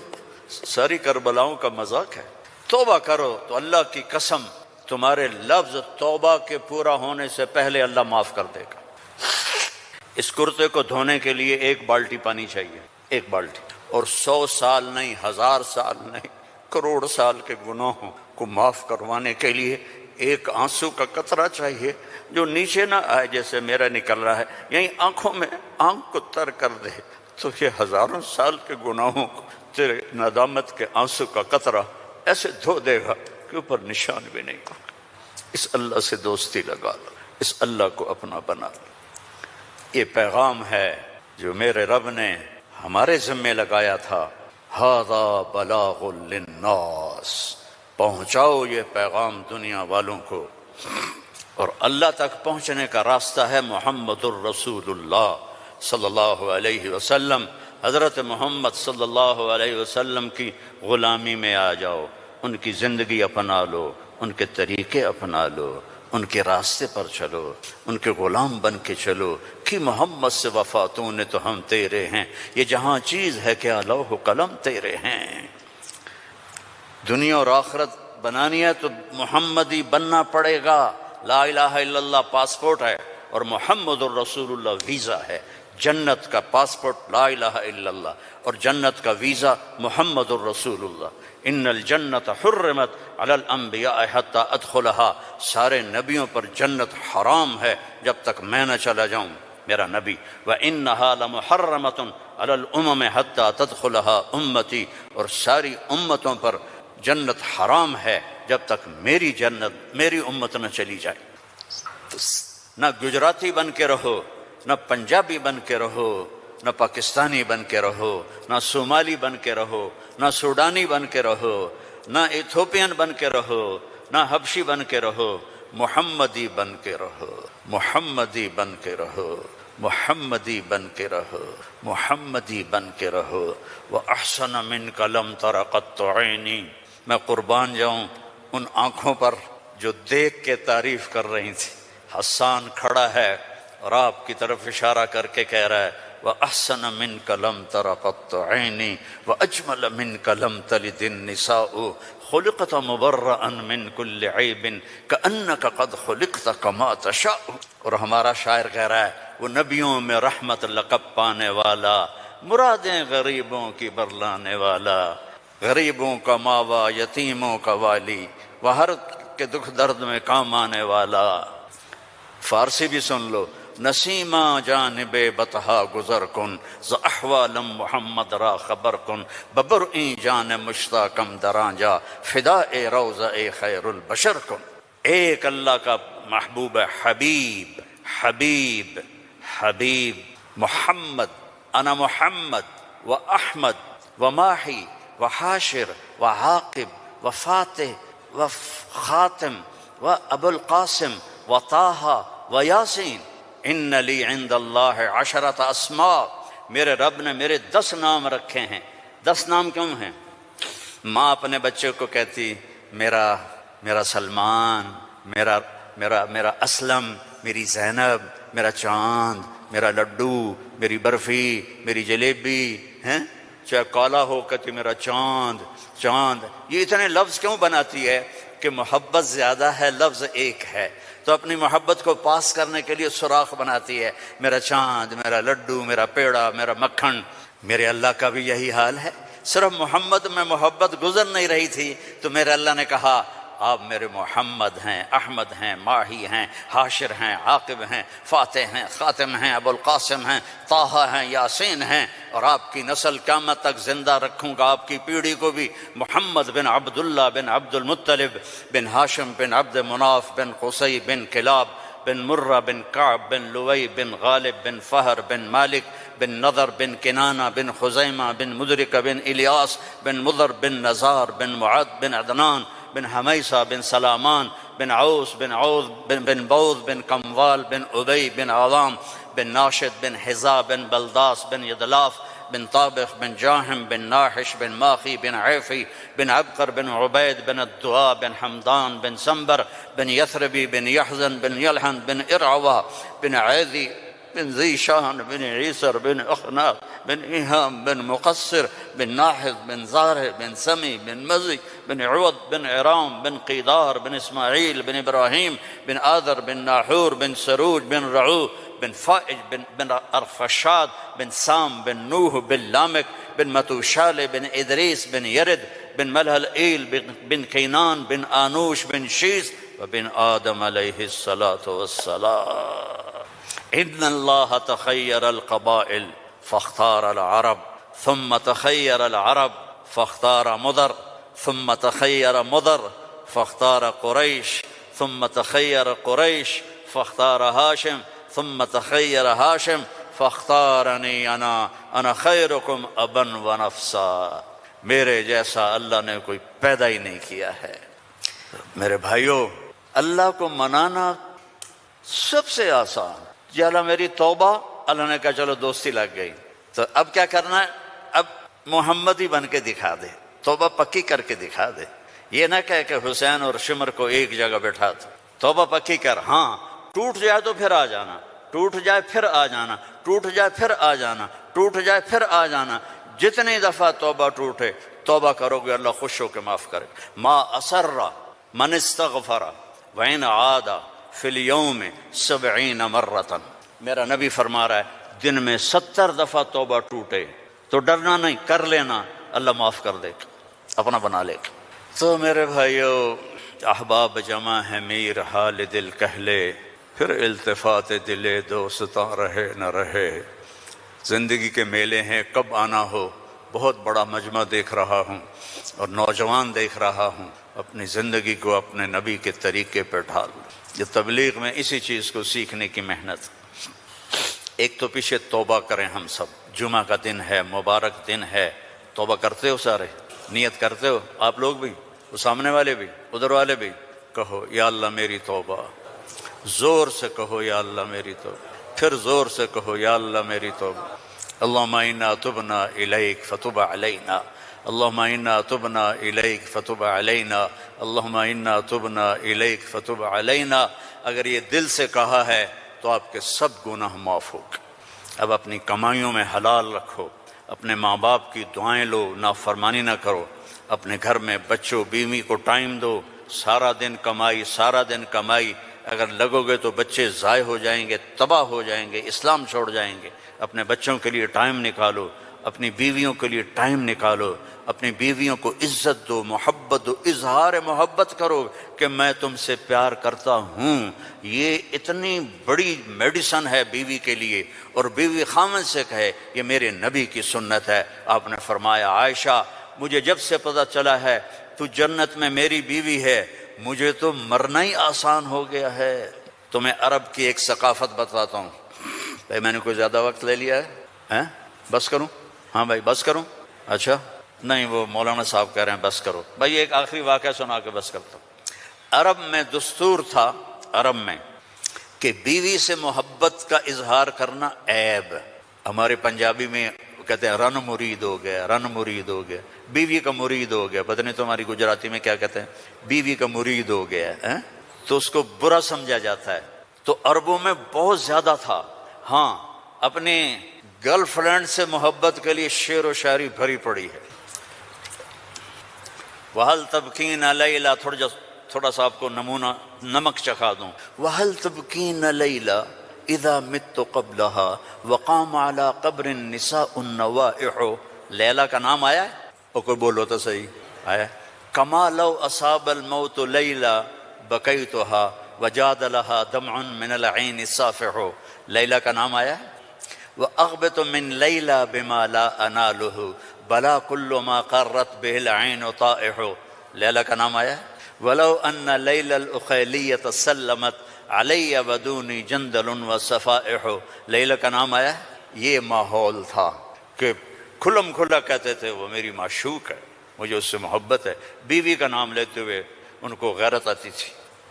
ساری کربلاؤں کا مذاق ہے۔ توبہ کرو تو اللہ کی قسم تمہارے لفظ توبہ کے پورا ہونے سے پہلے اللہ معاف کر دے گا۔ اس کرتے کو دھونے کے لیے 1 بالٹی پانی چاہیے، 1 بالٹی، اور 100 سال نہیں، 1000 سال نہیں، کروڑ سال کے گناہوں کو معاف کروانے کے لیے 1 آنسو کا قطرہ چاہیے جو نیچے نہ آئے جیسے میرا نکل رہا ہے، یہیں آنکھوں میں آنکھ کو تر کر دے، تو یہ ہزاروں سال کے گناہوں کو تیرے ندامت کے آنسو کا قطرہ ایسے دھو دے گا کہ اوپر نشان بھی نہیں ہوگا۔ اس اللہ سے دوستی لگا لو، اس اللہ کو اپنا بنا لو۔ یہ پیغام ہے جو میرے رب نے ہمارے ذمے لگایا تھا، ھذا بلاغ للناس، پہنچاؤ یہ پیغام دنیا والوں کو۔ اور اللہ تک پہنچنے کا راستہ ہے محمد الرسول اللہ صلی اللہ علیہ وسلم۔ حضرت محمد صلی اللہ علیہ وسلم کی غلامی میں آ جاؤ، ان کی زندگی اپنا لو، ان کے طریقے اپنا لو، ان کے راستے پر چلو، ان کے غلام بن کے چلو۔ رکھی محمد سے وفا تو نے تو ہم تیرے ہیں، یہ جہاں چیز ہے کیا لوح و قلم تیرے ہیں۔ دنیا اور آخرت بنانی ہے تو محمدی بننا پڑے گا۔ لا الہ الا اللہ پاسپورٹ ہے اور محمد الرسول اللہ ویزا ہے۔ جنت کا پاسپورٹ لا الہ الا اللہ اور جنت کا ویزا محمد الرسول اللہ۔ ان الجنت حرمت علی الانبیاء حتی ادخلها، سارے نبیوں پر جنت حرام ہے جب تک میں نہ چلا جاؤں، میرا نبی۔ وَإِنَّهَا لَمُحَرَّمَةٌ عَلَى الْأُمَمِ حَتَّى تَدْخُلَهَا أُمَّتِي، اور ساری امتوں پر جنت حرام ہے جب تک میری امت نہ چلی جائے۔ نہ گجراتی بن کے رہو، نہ پنجابی بن کے رہو، نہ پاکستانی بن کے رہو، نہ صومالی بن کے رہو، نہ سوڈانی بن کے رہو، نہ ایتھوپین بن کے رہو، نہ حبشی بن کے رہو، محمدی بن کے رہو، محمدی بن کے رہو، محمدی بن کے رہو، محمدی بن کے رہو۔ وَأَحْسَنَ مِنْكَ لَمْ تَرَ قَطُّ عَيْنِي، میں قربان جاؤں ان آنکھوں پر جو دیکھ کے تعریف کر رہی تھی۔ حسان کھڑا ہے اور آپ کی طرف اشارہ کر کے کہہ رہا ہے وَأَحْسَنَ مِنْكَ لَمْ تَرَ قَطُّ عَيْنِي وَأَجْمَلَ مِنْكَ لَمْ تَلِدِ النِّسَاءُ خُلِقْتَ مُبَرَّأً مِنْ كُلِّ عَيْبٍ كَأَنَّكَ قَدْ خُلِقْتَ كَمَا تَشَاءُ۔ اور ہمارا شاعر کہہ رہا ہے وہ نبیوں میں رحمت لقب پانے والا، مرادیں غریبوں کی برلانے والا، غریبوں کا ماوا، یتیموں کا والی، وہ ہر کے دکھ درد میں کام آنے والا۔ فارسی بھی سن لو، نسیمہ جانب بطحا گزر کن، ز احوالم محمد را خبر کن، ببرئیں جان مشتاقم دراں جا، فدائے روضہ خیر البشر کن۔ ایک اللہ کا محبوب ہے، حبیب حبیب حبیب محمد، انا محمد و احمد و ماہی و حاشر و عاقب و فاتح و خاتم و ابو القاسم و طٰہٰ و یاسین۔ ان لی عند اللہ عشرۃ اسماء، میرے رب نے میرے 10 نام رکھے ہیں۔ 10 نام کیوں ہیں؟ ماں اپنے بچے کو کہتی میرا سلمان، میرا اسلم، میری زینب، میرا چاند، میرا لڈو، میری برفی، میری جلیبی، ہیں؟ چاہے کالا ہو کہتی میرا چاند چاند۔ یہ اتنے لفظ کیوں بناتی ہے؟ کہ محبت زیادہ ہے، لفظ ایک ہے، تو اپنی محبت کو پاس کرنے کے لیے سوراخ بناتی ہے، میرا چاند، میرا لڈو، میرا پیڑا، میرا مکھن۔ میرے اللہ کا بھی یہی حال ہے، صرف محمد میں محبت گزر نہیں رہی تھی تو میرے اللہ نے کہا آپ میرے محمد ہیں، احمد ہیں، ماہی ہیں، حاشر ہیں، عاقب ہیں، فاتح ہیں، خاتم ہیں، ابو القاسم ہیں، طٰہٰ ہیں، یاسین ہیں، اور آپ کی نسل قیامت تک زندہ رکھوں گا، آپ کی پیڑھی کو بھی۔ محمد بن عبداللہ بن عبد المطلب بن ہاشم بن عبد مناف بن قصی بن کلاب بن مرہ بن کعب بن لوی بن غالب بن فہر بن مالک بن نضر بن کنانہ بن خزیمہ بن مدرکہ بن الیاس بن مضر بن نزار بن معد بن عدنان بن حمیسہ بن سلامان بن عوس بن عوذ بن بوذ بن کموال بن ابی بن عوام بن ناشد بن حذا بن بلداس بن یدلاف بن طابخ بن جاہم بن ناحش بن ماخی بن عیفی بن عبقر بن عبید بن الدعاء بن حمدان بن سنبر بن یثربی بن یحزن بن یلحن بن ارعوا بن عیدی بن ذی شان بن عیسر بن اخناق بن ایہام بن مقصر بن ناحذ بن زارع بن سمی بن مزی بن عوض بن عرام بن قیدار بن اسماعیل بن ابراہیم بن آذر بن ناحور بن سروج بن رعو بن فائج بن ارفشاد بن سام بن نوح بن لامک بن متوشال بن ادریس بن یرد بن ملہل ایل بن کینان بن آنوش بن شیس وبن آدم علیہ السلام۔ ان اللہ تخیر القبائل فاختار العرب ثم تخیر العرب فاختار مضر ثم تخیر مضر فاختار قریش ثم تخیر قریش فاختار ہاشم ثم تخیر ہاشم فاختارنی انا خیرکم ابا و نفسا۔ میرے جیسا اللہ نے کوئی پیدا ہی نہیں کیا ہے۔ میرے بھائیو، اللہ کو منانا سب سے آسان۔ جی اللہ میری توبہ، اللہ نے کہا چلو دوستی لگ گئی، تو اب کیا کرنا ہے؟ اب محمدی بن کے دکھا دے، توبہ پکی کر کے دکھا دے۔ یہ نہ کہے کہ حسین اور شمر کو ایک جگہ بیٹھا تھا، توبہ پکی کر، ہاں ٹوٹ جائے تو پھر آ جانا، ٹوٹ جائے پھر آ جانا، ٹوٹ جائے پھر آ جانا، ٹوٹ جائے پھر آ جانا۔ جتنی دفعہ توبہ ٹوٹے توبہ کرو گے اللہ خوش ہو کے معاف کرے۔ ما اسر من استغفر وإن عاد فی اليوم 70 مرۃ، میرا نبی فرما رہا ہے دن میں 70 دفعہ توبہ ٹوٹے تو ڈرنا نہیں، کر لینا، اللہ معاف کر دے گا، اپنا بنا لے گا۔ تو میرے بھائیو، احباب جمع ہے میر حال دل کہلے، پھر التفات دل دوستاں رہے نہ رہے۔ زندگی کے میلے ہیں، کب آنا ہو، بہت بڑا مجمع دیکھ رہا ہوں اور نوجوان دیکھ رہا ہوں، اپنی زندگی کو اپنے نبی کے طریقے پہ ڈھال۔ یہ تبلیغ میں اسی چیز کو سیکھنے کی محنت۔ ایک تو پیچھے توبہ کریں ہم سب، جمعہ کا دن ہے، مبارک دن ہے، توبہ کرتے ہو سارے، نیت کرتے ہو آپ لوگ بھی، وہ سامنے والے بھی، ادھر والے بھی، کہو یا اللہ میری توبہ، زور سے کہو یا اللہ میری توبہ، پھر زور سے کہو یا اللہ میری توبہ۔ اللہم انا تبنا الیک فتب علینا، اللہم انا تبنا الیک فتب علینا، اللہم انا تبنا الیک فتب علینا۔ اگر یہ دل سے کہا ہے تو آپ کے سب گناہ معاف ہو گئے۔ اب اپنی کمائیوں میں حلال رکھو، اپنے ماں باپ کی دعائیں لو، نافرمانی نہ کرو، اپنے گھر میں بچوں بیوی کو ٹائم دو، سارا دن کمائی، سارا دن کمائی، اگر لگو گے تو بچے ضائع ہو جائیں گے، تباہ ہو جائیں گے، اسلام چھوڑ جائیں گے۔ اپنے بچوں کے لیے ٹائم نکالو، اپنی بیویوں کے لیے ٹائم نکالو، اپنی بیویوں کو عزت دو، محبت دو، اظہار محبت کرو کہ میں تم سے پیار کرتا ہوں۔ یہ اتنی بڑی میڈیسن ہے بیوی کے لیے، اور بیوی خامن سے کہے یہ میرے نبی کی سنت ہے۔ آپ نے فرمایا عائشہ مجھے جب سے پتہ چلا ہے تو جنت میں میری بیوی ہے، مجھے تو مرنا ہی آسان ہو گیا ہے۔ تمہیں عرب کی ایک ثقافت بتاتا ہوں۔ بھائی میں نے کوئی زیادہ وقت لے لیا ہے؟ بس کروں؟ ہاں بھائی بس کروں؟ اچھا نہیں، وہ مولانا صاحب کہہ رہے ہیں بس کرو۔ بھائی ایک آخری واقعہ سنا کے بس کرتا ہوں۔ عرب میں دستور تھا، عرب میں، کہ بیوی سے محبت کا اظہار کرنا عیب۔ ہمارے پنجابی میں کہتے ہیں رن مرید ہو گیا، رن مرید ہو گیا، بیوی کا مرید ہو گیا۔ پتہ نہیں تمہاری گجراتی میں کیا کہتے ہیں، بیوی کا مرید ہو گیا ہے، تو اس کو برا سمجھا جاتا ہے۔ تو عربوں میں بہت زیادہ تھا۔ ہاں، اپنے گرل فرینڈ سے محبت کے لیے شعر و شاعری بھری پڑی ہے۔ وَهَلْ تَبْكِينَ لَيْلَا، تھوڑا سا آپ کو نمونہ نمک چکھا دوں۔ وَهَلْ تَبْكِينَ لَيْلَا اذا مت قبلها وقام على قبر النساء النوائح۔ لیلا کا نام آیا ہے؟ اور کوئی بولو تو صحیح آیا ہے۔ کما لو اصاب الموت لیلا بکیتها وجاد لها دمع من العین صافح۔ لیلا کا نام آیا ہے۔ واغبط من لیلا بما لا اناله بلا كل ما قرت به العین طائح۔ لیلا کا نام آیا ہے۔ ولو ان لیلا الاخیلیۃ سلمت علی ودونی جندل و صفائح۔ لیلا کا نام آیا ہے۔ یہ ماحول تھا کہ کھلم کھلا کہتے تھے وہ میری معشوق ہے، مجھے اس سے محبت ہے، بیوی کا نام لیتے ہوئے ان کو غیرت آتی تھی۔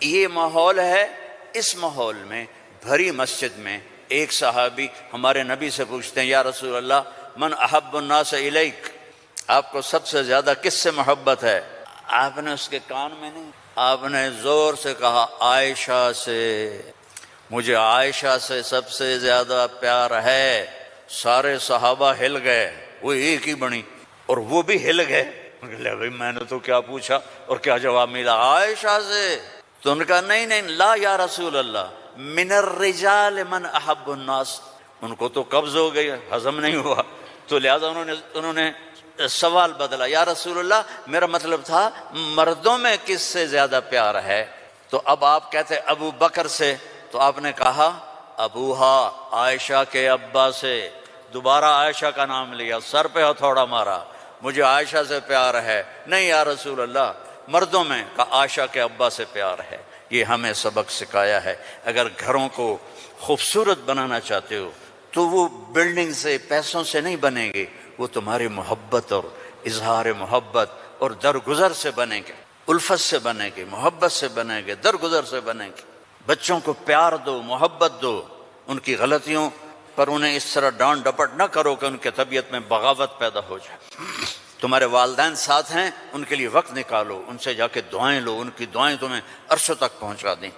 یہ ماحول ہے۔ اس ماحول میں بھری مسجد میں ایک صحابی ہمارے نبی سے پوچھتے ہیں یا رسول اللہ من احب الناس الیک، آپ کو سب سے زیادہ کس سے محبت ہے؟ آپ نے اس کے کان میں نہیں، آپ نے زور سے کہا عائشہ سے، مجھے عائشہ سے سب سے زیادہ پیار ہے۔ سارے صحابہ ہل گئے، وہ ایک ہی بنی اور وہ بھی ہل گئے۔ لے بھائی میں نے تو کیا پوچھا اور کیا جواب ملا، عائشہ سے۔ تو ان کا نہیں لا یا رسول اللہ من الرجال من احب الناس۔ ان کو تو قبض ہو گئی، ہضم نہیں ہوا، تو لہذا انہوں نے سوال بدلا، یا رسول اللہ میرا مطلب تھا مردوں میں کس سے زیادہ پیار ہے؟ تو اب آپ کہتے ابو بکر سے، تو آپ نے کہا ابوہا، عائشہ کے ابا سے۔ دوبارہ عائشہ کا نام لیا، سر پہ ہتھوڑا مارا، مجھے عائشہ سے پیار ہے۔ نہیں یا رسول اللہ مردوں میں، کہا عائشہ کے ابا سے پیار ہے۔ یہ ہمیں سبق سکھایا ہے۔ اگر گھروں کو خوبصورت بنانا چاہتے ہو تو وہ بلڈنگ سے، پیسوں سے نہیں بنے گے، وہ تمہاری محبت اور اظہار محبت اور درگزر سے بنے گے، الفت سے بنے گے، محبت سے بنے گے، درگزر سے بنے گے۔ بچوں کو پیار دو، محبت دو، ان کی غلطیوں پر انہیں اس طرح ڈانٹ ڈپٹ نہ کرو کہ ان کی طبیعت میں بغاوت پیدا ہو جائے۔ تمہارے والدین ساتھ ہیں، ان کے لیے وقت نکالو، ان سے جا کے دعائیں لو، ان کی دعائیں تمہیں عرشوں تک پہنچا دیں۔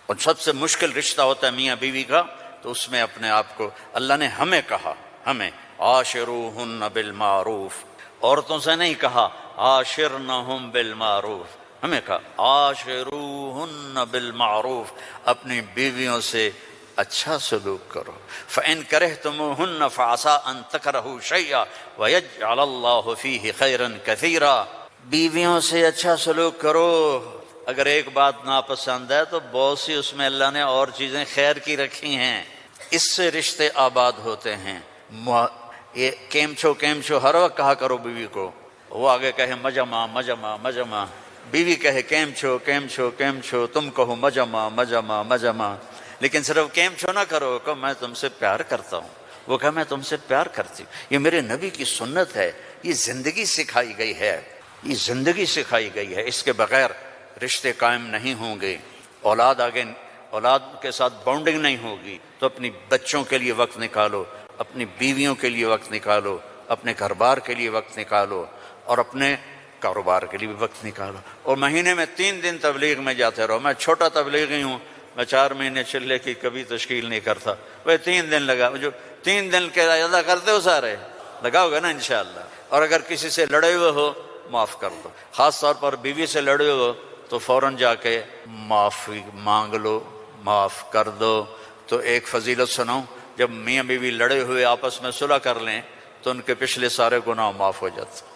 اور سب سے مشکل رشتہ ہوتا ہے میاں بیوی کا تو اس میں اپنے آپ کو اللہ نے ہمیں کہا، ہمیں عاشروہن بالمعروف، عورتوں سے نہیں کہا عاشرنہم بالمعروف، ہمیں کہا عاشروہن بالمعروف، اپنی بیویوں سے اچھا سلوک کرو۔ فَإِن كَرِهْتُمُوهُنَّ فَعَسَىٰ أَن تَكْرَهُوا شَيْئًا وَيَجْعَلَ اللَّهُ فِيهِ خَيْرًا كَثِيرًا۔ بیویوں سے اچھا سلوک کرو، اگر ایک بات ناپسند ہے تو بہت سی اس میں اللہ نے اور چیزیں خیر کی رکھی ہیں، اس سے رشتے آباد ہوتے ہیں۔ یہ کیم چھو ہر وقت کہا کرو بیوی کو، وہ آگے کہے مجمع مجمع مجمع، بیوی کہے کیم چھو، تم کہو مجمع مجمع مجمع، لیکن صرف کیم چھو نہ کرو، کہ میں تم سے پیار کرتا ہوں، وہ کہا میں تم سے پیار کرتی ہوں۔ یہ میرے نبی کی سنت ہے، یہ زندگی سکھائی گئی ہے، یہ زندگی سکھائی گئی ہے، اس کے بغیر رشتے قائم نہیں ہوں گے، اولاد کے ساتھ بانڈنگ نہیں ہوگی۔ تو اپنی بچوں کے لیے وقت نکالو، اپنی بیویوں کے لیے وقت نکالو، اپنے گھر بار کے لیے وقت نکالو، اور اپنے کاروبار کے لیے بھی وقت نکالو، اور مہینے میں 3 دن تبلیغ میں جاتے رہو۔ میں چھوٹا تبلیغی ہوں، میں 4 مہینے چلے کی کبھی تشکیل نہیں کرتا، وہ 3 دن لگا، جو 3 دن کے ادا کرتے ہو سارے لگاؤ گے نا انشاءاللہ۔ اور اگر کسی سے لڑے ہوئے ہو معاف کر دو، خاص طور پر بیوی سے لڑے ہو تو فوراً جا کے معافی مانگ لو، معاف کر دو۔ تو ایک فضیلت سناؤں، جب میاں بیوی لڑے ہوئے آپس میں صلح کر لیں تو ان کے پچھلے سارے گناہ معاف ہو جاتے۔